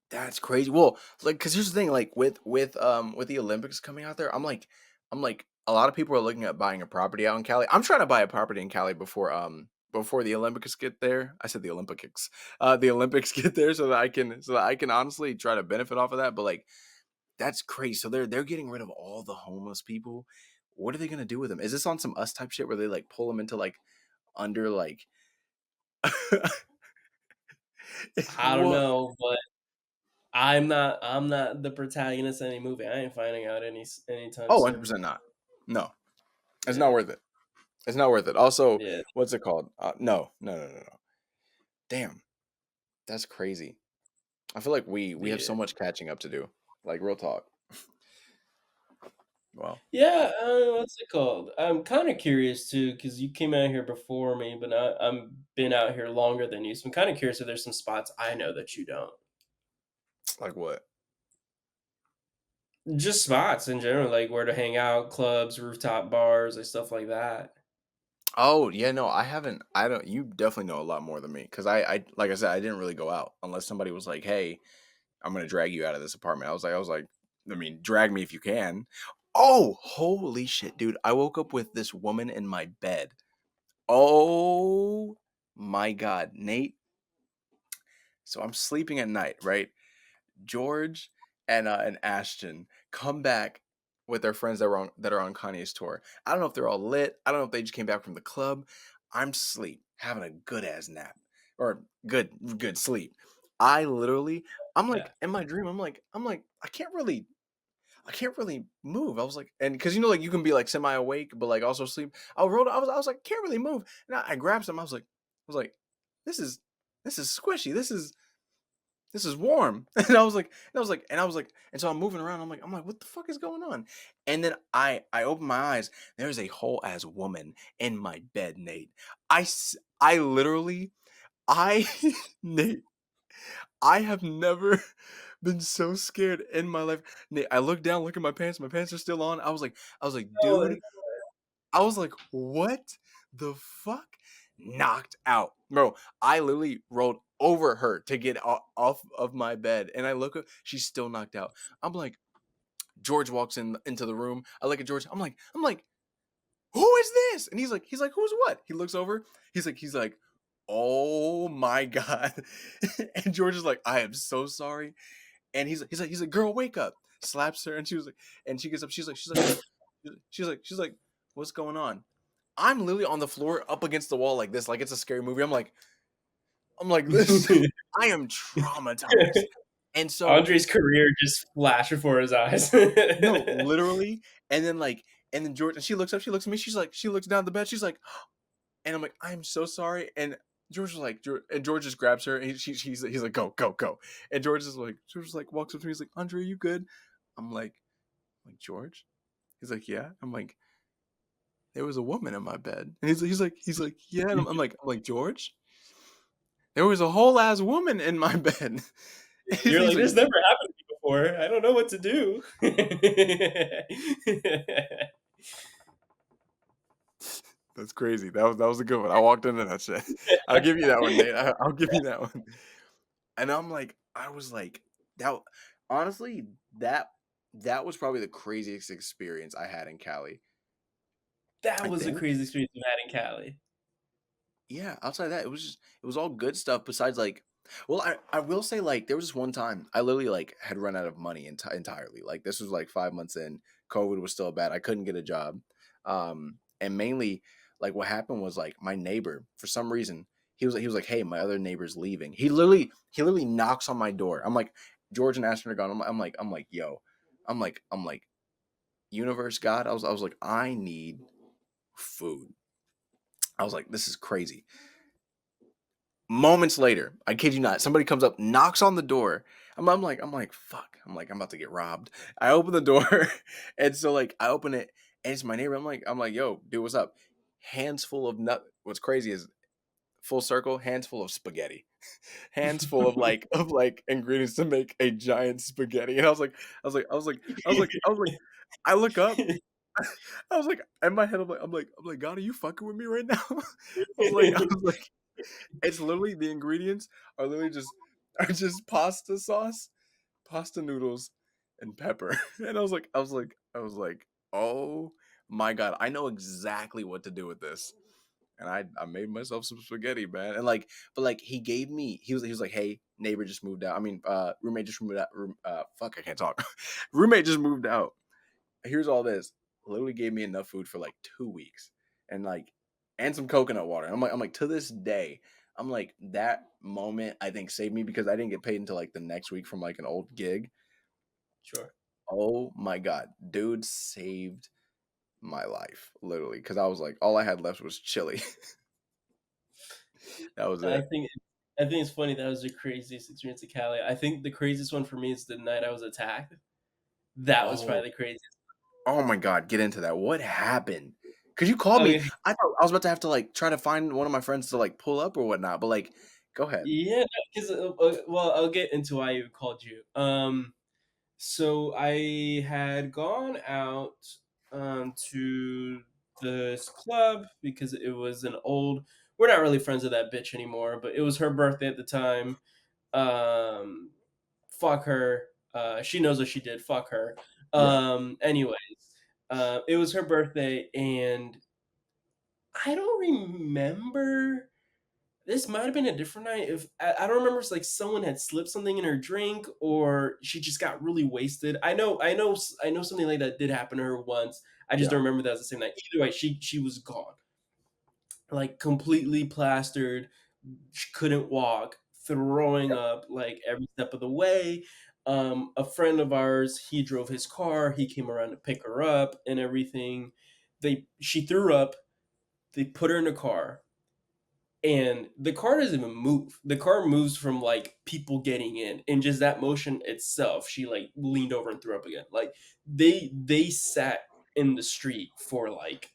That's crazy. Well, like, cause here's the thing, like with the Olympics coming out there, I'm like, I'm like, a lot of people are looking at buying a property out in Cali. I'm trying to buy a property in Cali before the Olympics get there. I said the Olympics. The Olympics get there so that I can honestly try to benefit off of that. But like that's crazy. So they're getting rid of all the homeless people. What are they gonna do with them? Is this on some us type shit where they like pull them into like under like I don't what? know, but I'm not the protagonist of any movie. I ain't finding out anytime Oh, soon. 100% not. No, it's not Yeah, worth it. It's not worth it. Also, yeah, what's it called? No, no, no, no, no. Damn, that's crazy. I feel like we have yeah. so much catching up to do. Like real talk. Well, Yeah, what's it called? I'm kind of curious too, because you came out here before me, but I'm been out here longer than you, so I'm kind of curious if there's some spots I know that you don't. like what? Just spots in general, like where to hang out, clubs, rooftop bars, like stuff like that. Oh yeah, no, I haven't. I don't. You definitely know a lot more than me because like I said, I didn't really go out unless somebody was like, "Hey, I'm gonna drag you out of this apartment." I was like, I mean, drag me if you can. Oh, holy shit, dude! I woke up with this woman in my bed. Oh my god, Nate. So I'm sleeping at night, right? George and Ashton come back with their friends that are on Kanye's tour. I don't know if they're all lit. I don't know if they just came back from the club. I'm asleep, having a good ass nap or good sleep. I literally, I'm Yeah. like in my dream. I'm like I can't really move. I was like, and because you know, like you can be like semi awake, but like also sleep. I was like, can't really move. And I grabbed some. I was like, this is this is squishy. This is warm. And I was like, and so I'm moving around. I'm like, what the fuck is going on? And then I open my eyes. There's a whole ass woman in my bed, Nate. I literally, I, Nate, I have never been so scared in my life. Nate, I look down, look at my pants. My pants are still on. I was like, Oh dude, my I was like, what the fuck? Knocked out. Bro, I literally rolled over her to get off of my bed. And I look up, she's still knocked out. I'm like, George walks into the room. I look at George. I'm like, who is this? And he's like, who's what? He looks over. He's like, oh my God. And George is like, I am so sorry. And he's like, girl, wake up. Slaps her. And she was like, and she gets up. She's like, what? She's like, what's going on? I'm literally on the floor up against the wall like this, like it's a scary movie. I'm like this. God. I am traumatized. And so Andre's career just flashed before his eyes. no, literally. And then like, and then George, and she looks up, she looks at me, she's like, she looks down at the bed, she's like, and I'm like, I'm so sorry. And George was like, and George just grabs her, and he's like, go, go, go. And George is like, walks up to me, he's like, Andre, are you good? I'm like George. He's like, yeah. I'm like, there was a woman in my bed, and he's like, yeah. And I'm like, George, there was a whole ass woman in my bed. You're He's like, like, this never happened to me before. I don't know what to do. that's crazy. That was a good one. I walked into that shit. I'll give you that one, Nate. I'll give you that one. And I'm like, I was like, that. Honestly, that that was probably the craziest experience I had in Cali. That I was the think. craziest experience I've had in Cali. Yeah. Outside of that, it was all good stuff. Besides, like, well, I will say like there was this one time I literally like had run out of money entirely. Like this was like 5 months in. COVID was still bad. I couldn't get a job. And mainly like what happened was like my neighbor for some reason he was like, hey, my other neighbor's leaving. He literally knocks on my door. I'm like, George and Ashton are gone. I'm like, yo, I'm like, universe, God. I was like, I need food. I was like, this is crazy. Moments later, I kid you not, somebody comes up, knocks on the door. I'm like, fuck. I'm like, I'm about to get robbed. I open the door, and so like I open it, and it's my neighbor. I'm like, yo, dude, what's up? Hands full of nut. What's crazy is full circle, hands full of spaghetti, hands full of like ingredients to make a giant spaghetti. And I was like, I look up. I was like, in my head, I'm like, God, are you fucking with me right now? I was like, it's literally the ingredients are literally just are just pasta sauce, pasta noodles, and pepper. And I was like, Oh my god, I know exactly what to do with this. And I made myself some spaghetti, man. And like, but like he was like, hey, neighbor just moved out. I mean, roommate just moved out. Fuck, I can't talk. Roommate just moved out. Here's all this. Literally gave me enough food for like 2 weeks, and like, and some coconut water. I'm like to this day, I'm like that moment I think saved me because I didn't get paid until like the next week from like an old gig. Sure. Oh my god, dude saved my life literally because I was like all I had left was chili. That was I it. think I think it's funny that was the craziest experience in Cali. I think the craziest one for me is the night I was attacked. That was Oh, probably the craziest. oh my god, get into that. What happened? Cause you called me. Okay, I thought I was about to have to like try to find one of my friends to like pull up or whatnot. But like, go ahead. yeah, because well, I'll get into why I called you. So I had gone out to this club because it was an old. We're not really friends with that bitch anymore, but it was her birthday at the time. Um, Fuck her. She knows what she did. Fuck her. Yeah, Anyways, it was her birthday, and I don't remember. This might have been a different night. If I don't remember, if it's like someone had slipped something in her drink, or she just got really wasted. I know something like that did happen to her once. I just yeah, don't remember that was the same night. Either way, she was gone, like completely plastered. She couldn't walk, throwing up like every step of the way. A friend of ours, he drove his car. He came around to pick her up and everything. She threw up. They put her in a car, and the car doesn't even move. The car moves from like people getting in, and just that motion itself, she like leaned over and threw up again. Like they sat in the street for like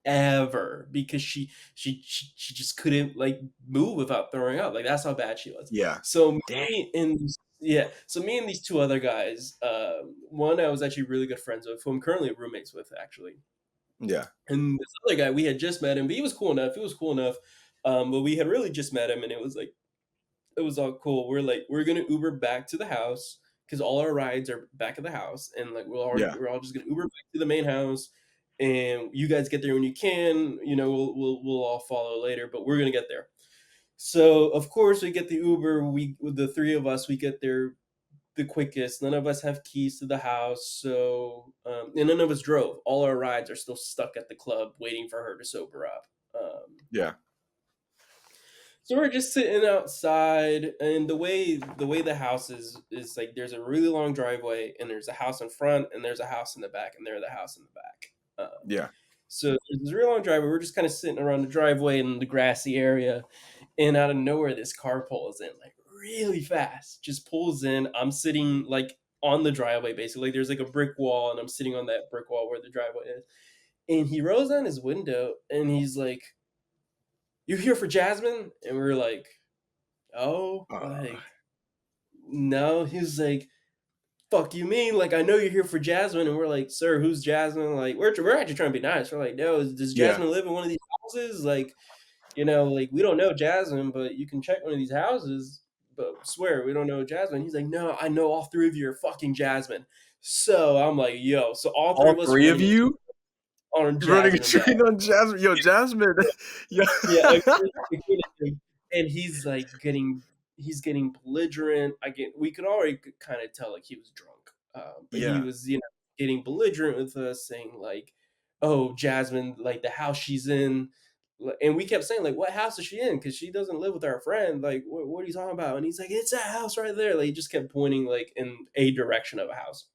ever because she just couldn't like move without throwing up. Like that's how bad she was. yeah. So Damn. me and these two other guys, one I was actually really good friends with, who I'm currently roommates with actually. Yeah, And this other guy, we had just met him, but he was cool enough. He was cool enough. But we had really just met him, and it was like it was all cool. We're like, we're gonna Uber back to the house because all our rides are back at the house, and like yeah, we're all just gonna Uber back to the main house, and you guys get there when you can. You know, we'll all follow later, but we're gonna get there. So of course we get the Uber. We with the three of us, we get there the quickest. None of us have keys to the house, so and none of us drove. All our rides are still stuck at the club, waiting for her to sober up. yeah, So we're just sitting outside, and the way the house is like there's a really long driveway, and there's a house in front, and there's a house in the back, and there's a house in the back. yeah. So there's this really long driveway. We're just kind of sitting around the driveway in the grassy area, and out of nowhere, this car pulls in like really fast. Just pulls in. I'm sitting like on the driveway, basically. There's like a brick wall, and I'm sitting on that brick wall where the driveway is. And he rolls down his window, and he's like, "You here for Jasmine?" And we're like, "Oh, Uh, like no." He's like, "Fuck you mean? Like I know you're here for Jasmine." And we're like, "Sir, who's Jasmine?" Like we're actually trying to be nice. We're like, "No, does yeah. Jasmine live in one of these houses?" Like, you know, like we don't know Jasmine, but you can check one of these houses. But swear we don't know Jasmine. He's like, "No, I know all three of you are fucking Jasmine." So I'm like, "Yo!" So all three All of us three of running a you on running a Jasmine, yeah. train on Jasmine. Yo, Jasmine. Yo. Yeah, including him, and he's getting belligerent. We could already kind of tell like he was drunk, but he Yeah, was getting belligerent with us, saying like, "Oh, Jasmine, like the house she's in." And we kept saying like, "What house is she in?" Because she doesn't live with our friend. Like, what are you talking about? And he's like, "It's that house right there." Like, he just kept pointing like in a direction of a house.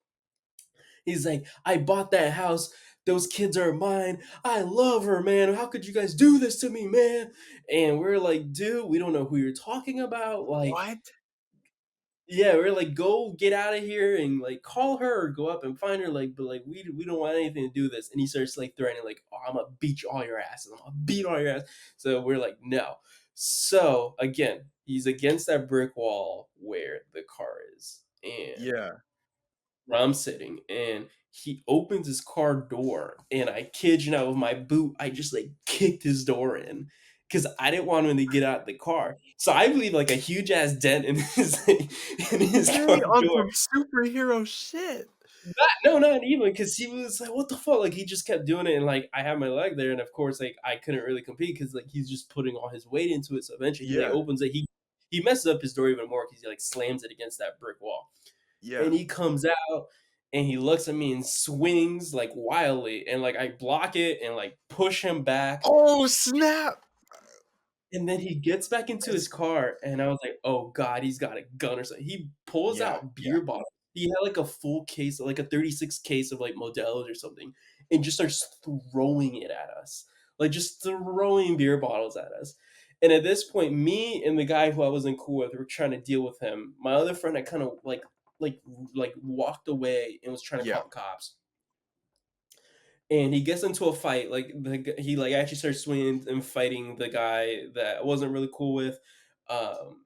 He's like, "I bought that house. Those kids are mine. I love her, man. How could you guys do this to me, man?" And we're like, "Dude, we don't know who you're talking about." Like, what? yeah, we're like, "Go get out of here and like call her or go up and find her." Like, but like we don't want anything to do with this. And he starts like threatening, like, "Oh, I'm gonna beat all your asses. I'm gonna beat all your ass." So we're like, "No." So again, he's against that brick wall where the car is, and Yeah. where I'm sitting, and he opens his car door, and I kid you not, with my boot, I just like kicked his door in because I didn't want him to get out of the car. So I leave like a huge ass dent in his in his car Hey, on door. some superhero shit. Not even because he was like, "What the fuck?" Like, he just kept doing it, and, like, I had my leg there, and, of course, like, I couldn't really compete because like, he's just putting all his weight into it, so eventually he, like, Yeah, opens it, he messes up his door even more because he, like, slams it against that brick wall, yeah. and he comes out, and he looks at me and swings, like, wildly, and, like, I block it and, like, push him back, Oh, snap! and then he gets back into his That's car, and I was like, "Oh god, he's got a gun or something." He pulls yeah, out yeah. beer bottles. He had, like, a full case, like a 36 case of, like, Modelo's or something, and just starts throwing it at us. Like, just throwing beer bottles at us. And at this point, me and the guy who I wasn't cool with were trying to deal with him. My other friend, I kinda, like, walked away and was trying to Yeah, call the cops. And he gets into a fight, like, he, like, actually starts swinging and fighting the guy that I wasn't really cool with. Um,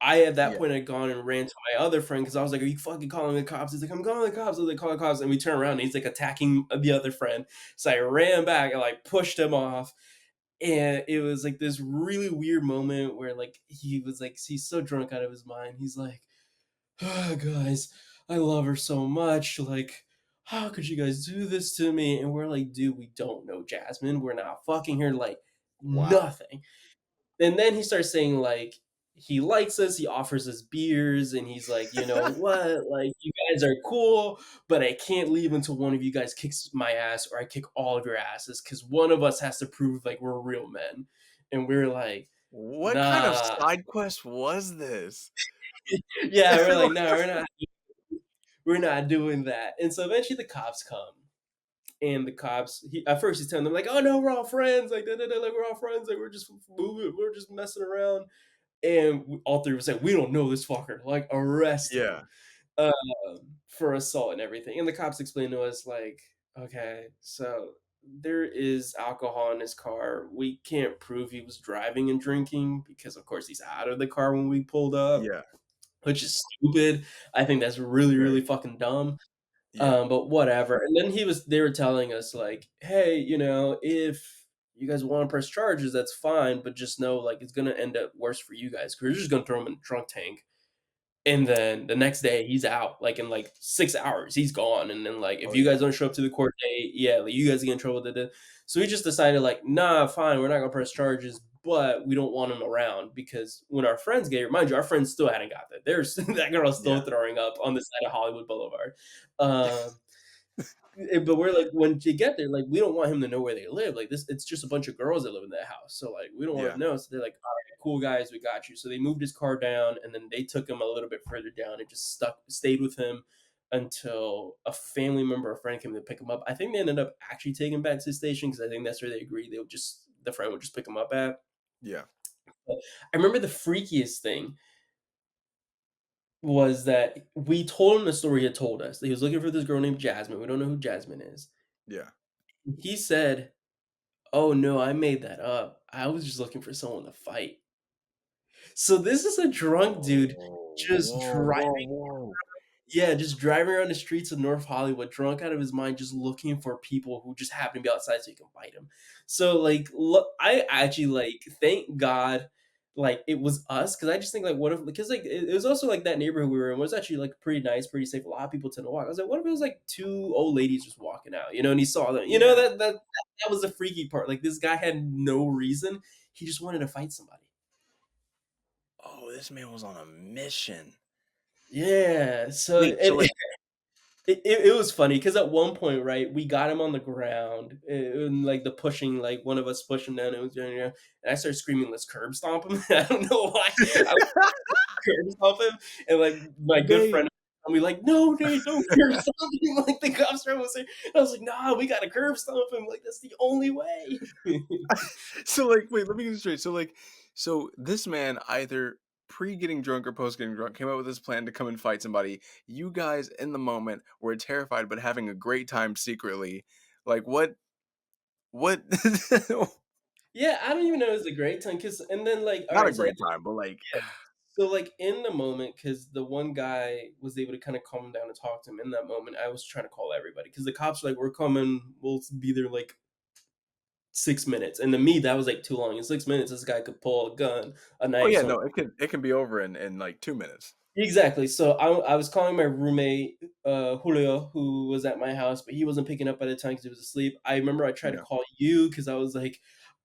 I, at that yeah, point, had gone and ran to my other friend because I was like, "Are you fucking calling the cops?" He's like, "I'm calling the cops." I was like, "Call the cops," and we turn around and he's, like, attacking the other friend. So I ran back and, like, pushed him off, and it was, like, this really weird moment where, like, he was, like, he's so drunk out of his mind. He's like, "Ah, guys, I love her so much. Like, how could you guys do this to me?" And we're like, "Dude, we don't know Jasmine. We're not fucking her, like, wow. nothing." And then he starts saying, like, he likes us, he offers us beers, and he's like, "You know what? Like, you guys are cool, but I can't leave until one of you guys kicks my ass or I kick all of your asses because one of us has to prove, like, we're real men." And we're like, What kind of "Nah." side quest was this? Yeah, we're like, "No, we're not doing that." And so eventually the cops come, and the cops, at first he's telling them like, "Oh no, we're all friends, like, da, da, da, like we're all friends, like we're just moving, we're just messing around." And all three of us like, "We don't know this fucker, like arrest him." Yeah, Um, for assault and everything. And the cops explained to us like, "Okay, so there is alcohol in his car. We can't prove he was driving and drinking because of course he's out of the car when we pulled up." yeah, Which is stupid. I think that's really, really very. fucking dumb. Yeah, But whatever. And then they were telling us like, "Hey, if you guys want to press charges, that's fine, but just know like it's gonna end up worse for you guys because we're just gonna throw him in the trunk tank." And then the next day, he's out, like, in, like, 6 hours, he's gone, and then, like, if oh, you guys yeah, don't show up to the court date, yeah, like, you guys get in trouble, da, da. So we just decided, like, "Nah, fine, we're not gonna press charges, but we don't want him around," because when our friends get here, mind you, our friends still hadn't got there. There's that girl's still yeah, throwing up on the side of Hollywood Boulevard. Um but we're like, when you get there, like, we don't want him to know where they live. Like, it's just a bunch of girls that live in that house. So, like, we don't want yeah, him to know. So they're like, all right, cool guys, we got you. So they moved his car down and then they took him a little bit further down and just stayed with him until a family member or friend came to pick him up. I think they ended up actually taking him back to the station because I think that's where they agreed the friend would just pick him up at. yeah, But I remember the freakiest thing was that we told him the story he had told us. That he was looking for this girl named Jasmine. We don't know who Jasmine is. yeah. He said, "Oh, no, I made that up. I was just looking for someone to fight." So this is a drunk dude Oh, just whoa, whoa, driving whoa. yeah, just driving around the streets of North Hollywood, drunk out of his mind, just looking for people who just happen to be outside so he can fight him. So, like, look, I actually, like, thank God, like, it was us because I just think, like, what if because, like, it was also, like, that neighborhood we were in was actually, like, pretty nice, pretty safe. A lot of people tend to walk. I was like, what if it was, like, 2 old ladies just walking out, and he saw them? Yeah. That was the freaky part. Like, this guy had no reason. He just wanted to fight somebody. Oh, this man was on a mission. Yeah, so Wait, so, and like it was funny because at one point, right, we got him on the ground, and, like, the pushing, like, one of us pushed him down, and I started screaming, "Let's curb stomp him." I don't know why. I was curb stomp him, and, like, my good they friend told me, like, "No, Nate, don't curb stomp him," like, the cops were almost there, and I was like, "Nah, we gotta curb stomp him, like, that's the only way." so, like, wait, let me get this straight. So, like, so this man either pre getting drunk or post getting drunk came up with this plan to come and fight somebody. You guys in the moment were terrified but having a great time secretly. Like, what Yeah, I don't even know it was a great time because and then, like, not a alright, so great time, but like So, like, in the moment, because the one guy was able to kinda calm him down and talk to him in that moment, I was trying to call everybody because the cops were like, "We're coming, we'll be there, like, 6 minutes," and to me, that was, like, too long. In 6 minutes, this guy could pull a gun, a oh knife, yeah, something. no, it can be over in like 2 minutes. Exactly. So I was calling my roommate, Julio, who was at my house, but he wasn't picking up by the time because he was asleep. I remember I tried to Yeah. call you because I was like,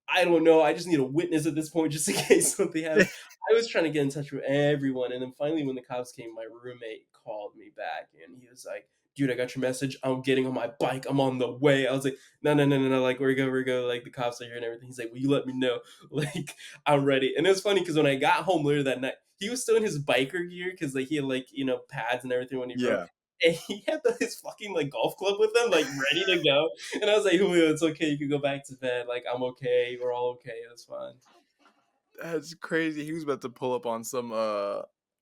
I don't know, I just need a witness at this point just in case something happens. I was trying to get in touch with everyone, and then finally when the cops came, my roommate called me back, and he was like, "Dude, I got your message. I'm getting on my bike. I'm on the way." I was like, "No, no, no, no, no. Like, we go. Like, the cops are here and everything." He's like, "Will you let me know? Like, I'm ready." And it was funny because when I got home later that night, he was still in his biker gear because like he had like pads and everything when he rode. Yeah. And he had his fucking like golf club with him, like ready to go. And I was like, Julio, it's okay. You can go back to bed. Like, I'm okay. We're all okay. It's fine. That's crazy. He was about to pull up on some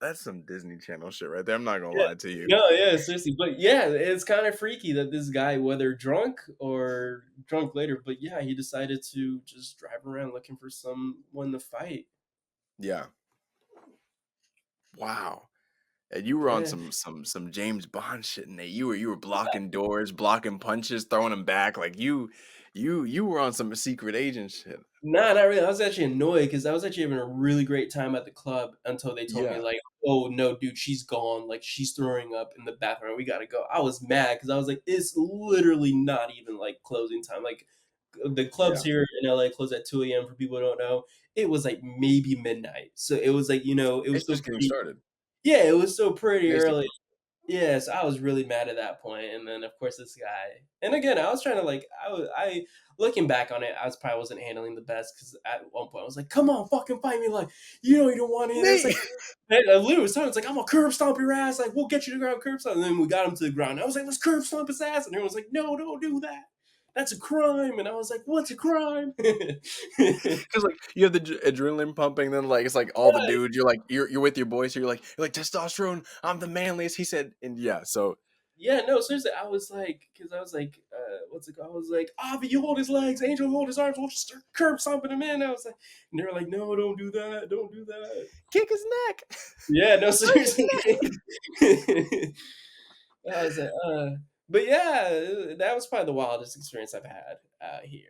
that's some Disney Channel shit right there. I'm not gonna Yeah. lie to you. No, yeah, seriously. But yeah, it's kind of freaky that this guy, whether drunk or drunk later, but yeah, he decided to just drive around looking for someone to fight. Yeah. Wow. And you were on Yeah. some James Bond shit, Nate. You were blocking doors, blocking punches, throwing them back. Like you were on some secret agent shit. Nah, not really. I was actually annoyed because I was actually having a really great time at the club until they told me Yeah. like, "Oh no, dude, she's gone. Like she's throwing up in the bathroom. We gotta go." I was mad because I was like, "It's literally not even like closing time. Like the clubs Yeah. here in LA close at 2 a.m. For people who don't know, it was like maybe midnight. So it was like it was It's still just getting pretty. started, Yeah, it was still pretty early. basically. Yes, I was really mad at that point, and then of course this guy. And again, I was trying to like, I looking back on it, I was probably wasn't handling the best because at one point I was like, "Come on, fucking fight me!" Like, you don't want any of this. Nate. Like, and Lou was telling, it's like, "I'm gonna curb stomp your ass. Like, we'll get you to the ground, curb stomp." And then we got him to the ground. I was like, "Let's curb stomp his ass," and everyone was like, "No, don't do that. That's a crime." And I was like, "What's a crime?" Because like you have the adrenaline pumping, then like it's like all the dudes. You're like you're with your boys. So you're like testosterone. I'm the manliest. He said, and yeah. So Yeah, no, seriously, I was like, because I was like, what's it called? I was like, Avi, you hold his legs, Angel, hold his arms, we'll just start curb stomping him in. I was like, and they were like, no, don't do that, don't do that. kick his neck. Yeah, no, Break his seriously. neck. I was like, but yeah, that was probably the wildest experience I've had here.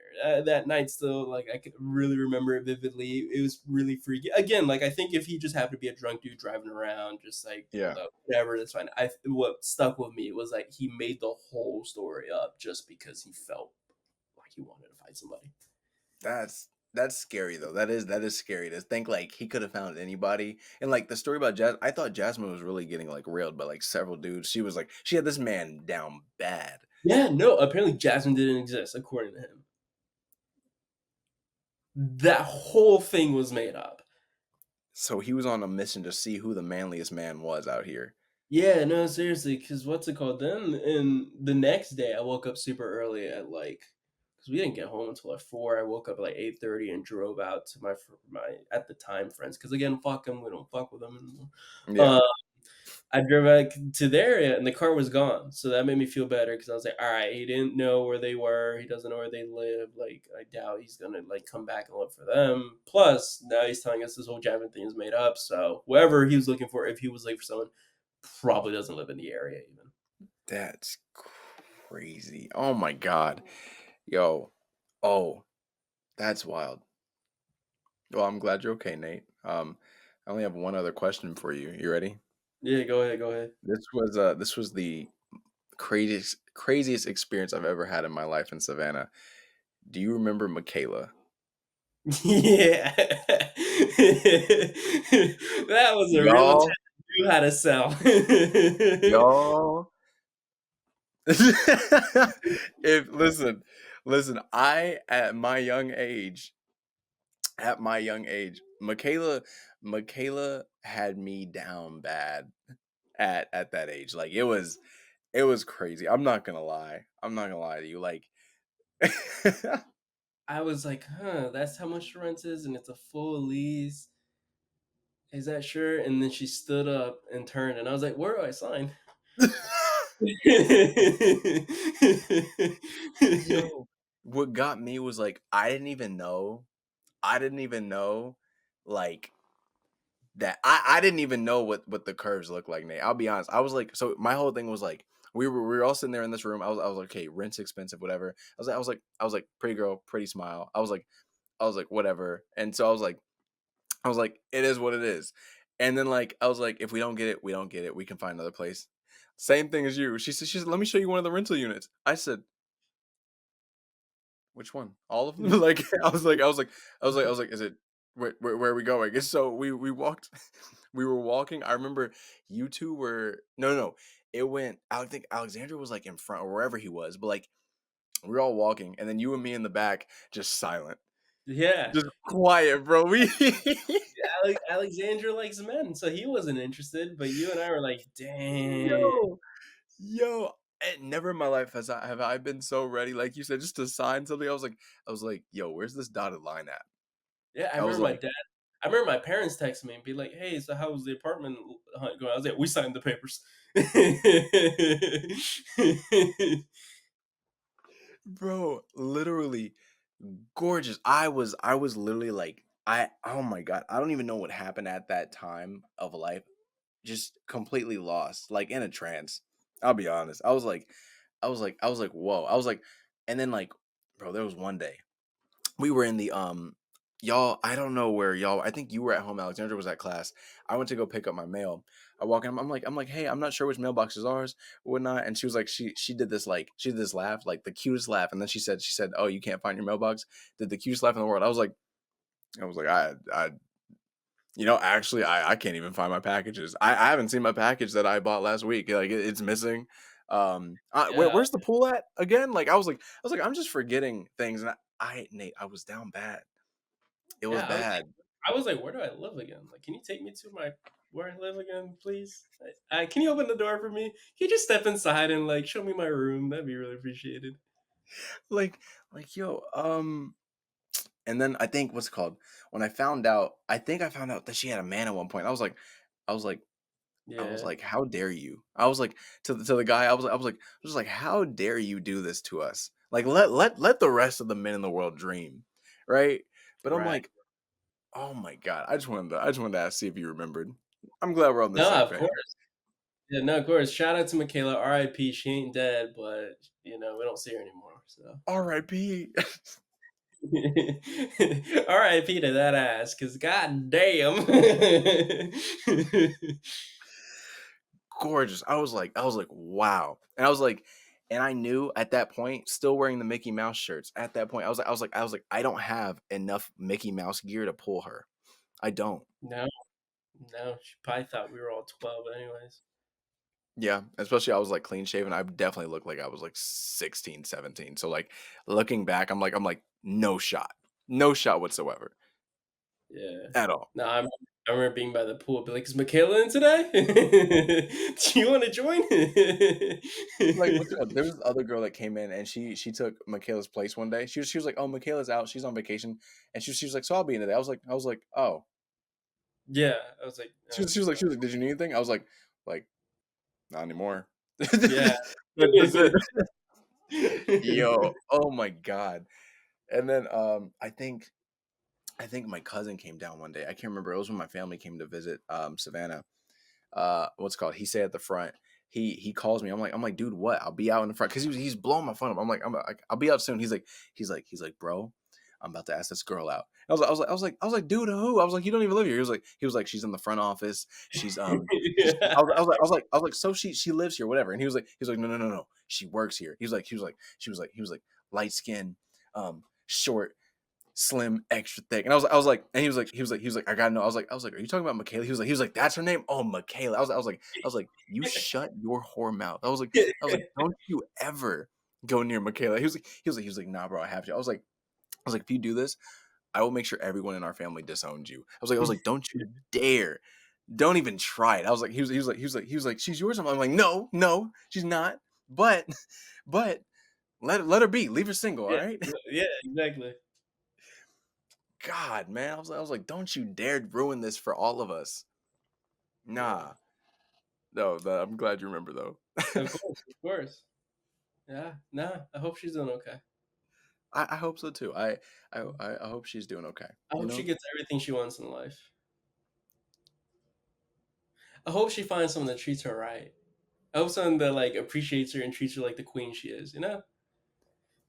That night, still, like, I could really remember it vividly. It was really freaky. Again, like, I think if he just happened to be a drunk dude driving around, just like, Yeah, whatever, that's fine. What stuck with me was like he made the whole story up just because he felt like he wanted to fight somebody. that's scary though. That is scary to think like he could have found anybody. And like the story about Jazz, I thought Jasmine was really getting like railed by like several dudes. She was like she had this man down bad. Yeah, no, apparently Jasmine didn't exist, according to him. That whole thing was made up. So he was on a mission to see who the manliest man was out here. Yeah, no, seriously, because what's it called? Then and the next day, I woke up super early at like, because we didn't get home until like 4. I woke up at like 8:30 and drove out to my at the time friends. Because again, fuck them, we don't fuck with them anymore. Yeah, Uh, I drove back to there and the car was gone, so that made me feel better because I was like, all right, he didn't know where they were, he doesn't know where they live. Like, I doubt he's gonna like come back and look for them. Plus, now he's telling us this whole Javin thing is made up. So whoever he was looking for, if he was looking for someone probably doesn't live in the area even. that's crazy. Oh my god, yo, oh, that's wild. Well, I'm glad you're okay, Nate. I only have one other question for you. You ready? Yeah, go ahead, go ahead. This was the craziest experience I've ever had in my life in Savannah. Do you remember Michaela? Yeah. That was a real test Y'all, you how to sell. y'all. If listen, I at my young age, Michaela had me down bad at that age. Like it was crazy. I'm not gonna lie. I'm not gonna lie to you. Like I was like, huh, that's how much the rent is, and it's a full lease. Is that sure? And then she stood up and turned, and I was like, where do I sign? Yo, what got me was like I didn't even know like that I didn't even know what the curves look like, Nate. I'll be honest. I was like, so my whole thing was like we were all sitting there in this room. I was like, okay, rent's expensive, whatever. I was like, pretty girl, pretty smile. I was like, whatever. And so I was like, it is what it is. And then, like, I was like, "If we don't get it, we don't get it. We can find another place." Same thing as you. She said, "Let me show you one of the rental units." I said, "Which one? All of them?" Like, I was like, "Is it where are we going?" And so we walked we were walking. I remember you 2 were no, it went I think Alexandra was, like, in front or wherever he was, but, like, we were all walking, and then you and me in the back, just silent. Yeah. Just quiet, bro. We Alexandra likes men, so he wasn't interested, but you and I were like, "Dang." Yo, yo, and never in my life have I been so ready, like you said, just to sign something. I was like, "Yo, where's this dotted line at?" Yeah, I was like, I remember my parents texting me and be like, "Hey, so how was the apartment hunt going?" I was like, "We signed the papers." "Bro, literally gorgeous." I was literally like, oh my god, I don't even know what happened at that time of life. Just completely lost, like in a trance. I'll be honest. I was like, "Whoa." I was like, and then like, bro, there was one day we were in the y'all, I don't know where y'all, I think you were at home, Alexandra was at class. I went to go pick up my mail. I walk in, I'm like, "Hey, I'm not sure which mailbox is ours, whatnot." And she was like, she did this like she did this laugh, like the cutest laugh. And then she said, "Oh, you can't find your mailbox?" Did the cutest laugh in the world. I was like, actually, I can't even find my packages. I haven't seen my package that I bought last week. Like it's missing. Yeah, Where's the pool at again? Like I was like, I'm just forgetting things, and Nate, I was down bad. It was yeah. bad. I was like, "Where do I live again? Like, can you take me to my where I live again, please? Can you open the door for me? Can you just step inside and like show me my room? That'd be really appreciated." Like yo, and then I think what's it called when I found out. I think I found out that she had a man at one point. I was like, Yeah, "How dare you?" I was like to the guy. I was like, "How dare you do this to us? Like, let the rest of the men in the world dream, right?" But I'm right. like, "Oh my god!" I just wanted to ask, see if you remembered. I'm glad we're on the No, same of page. course. Yeah, no, of course. Shout out to Michaela, R.I.P. She ain't dead, but we don't see her anymore. So R.I.P. R.I.P. to that ass, because god damn. Gorgeous. I was like, "Wow," and and I knew at that point, still wearing the Mickey Mouse shirts. At that point, I was like, I don't have enough Mickey Mouse gear to pull her. I don't. No, no, she probably thought we were all 12 anyways. Yeah, especially I was, like, clean shaven. I definitely looked like I was, like, 16, 17. So, like, looking back, I'm like, "No shot. No shot whatsoever. Yeah. At all." No, I remember being by the pool, be like, "Is Michaela in today? Do you wanna join?" Like, what's it called? There was this other girl that came in, and she took Michaela's place one day. She was like, "Oh, Michaela's out. She's on vacation." And she was like, "So I'll be in today." I was like, "Oh." Yeah, I was like, She was like, "Did you need anything?" I was like, "Not anymore." yeah. That's it. Yo, oh my god. And then, I think my cousin came down one day. I can't remember. It was when my family came to visit, Savannah. What's it called? He stayed at the front. He calls me. I'm like, "Dude, what?" "I'll be out in the front," because he's blowing my phone up. I'm like, "I'll be out soon." He's like, "Bro, I'm about to ask this girl out." I was like, "Dude, who?" I was like, "You don't even live here." He was like, "She's in the front office. I was like, "So she lives here, whatever." And he was like, "No, no, no, no. She works here." He was like light skin, short, slim, extra thick. And I was like, and he was like, "I gotta know." I was like, "Are you talking about Michaela?" He was like, "That's her name." "Oh, Michaela." I was like, "You shut your whore mouth." "Don't you ever go near Michaela." He was like, "Nah, bro, I have to." I was like, "If you do this, I will make sure everyone in our family disowns you." I was like, "Don't you dare. Don't even try it." I was like, he was like, "She's yours." I'm like, "No, no, she's not. But, but let her be. Leave her single, all Yeah, right?" yeah, exactly. God, man, I was like, "Don't you dare ruin this for all of us." Yeah. Nah, no, I'm glad you remember though. Of course, of course. Yeah, nah, I hope she's doing okay. I hope so too. I hope she's doing okay. I You hope she know. gets everything she wants in life. I hope she finds someone that treats her right. I hope someone that, like, appreciates her and treats her like the queen she is, you know?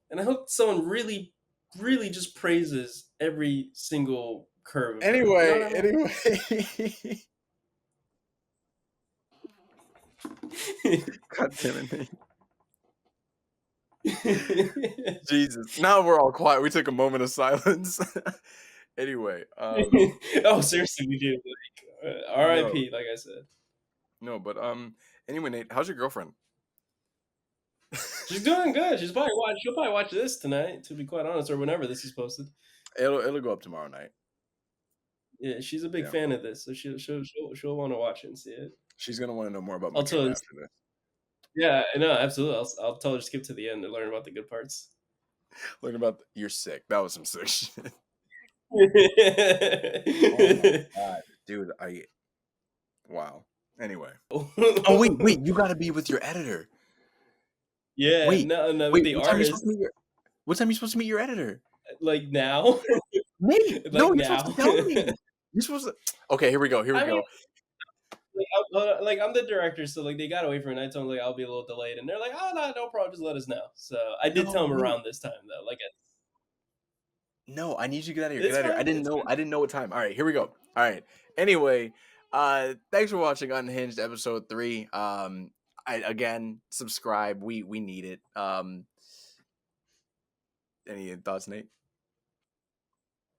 And I hope someone really, really just praises every single curve of her. You know what Anyway, I mean? anyway. God damn it, Nate. Jesus. Now we're all quiet. We took a moment of silence. Anyway, Oh, seriously, we do. Like, no, R.I.P. Like I said, no, but anyway, Nate, how's your girlfriend? she's doing good. She'll probably watch this tonight. To be quite honest, or whenever this is posted. It'll go up tomorrow night. Yeah, she's a big Yeah, fan of this, so she'll want to watch it and see it. she's gonna want to know more about I'll tell Michaela her. after this. Yeah, no, absolutely. I'll tell her to skip to the end and learn about the good parts. Learn about you're sick. That was some sick shit. Oh my god, dude! Wow. Anyway. Oh wait, you gotta be with your editor. Yeah, Wait, no, no, with wait. the What time are you supposed to artist, meet your? What time are you supposed to meet your editor? like now, Nate, no, like you're supposed now. to tell me. You're supposed to. Okay, here we go. Here we I mean, go. like I'm the director, so like they gotta wait for a night, so I'm like I'll be a little delayed, and they're like, oh no problem, just let us know. So I did No, tell them wait. around this time though, like No, I need you to get out of here. Get it's out of here. fine, it's fine. I didn't know what time. All right, here we go. All right. Anyway, thanks for watching Unhinged episode 3. Again, subscribe. We need it. Any thoughts, Nate?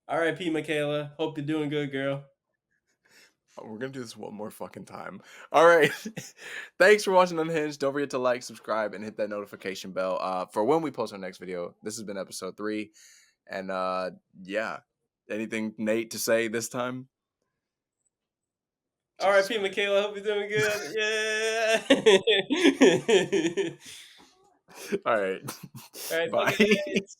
R.I.P. Michaela. Hope you're doing good, girl. Oh, we're gonna do this one more fucking time. All right. Thanks for watching Unhinged. Don't forget to like, subscribe, and hit that notification bell for when we post our next video. This has been episode 3. And yeah. Anything Nate to say this time? Jesus R.I.P. Christ. Michaela. Hope you're doing good. Yeah. All right. All right, bye Bye. guys.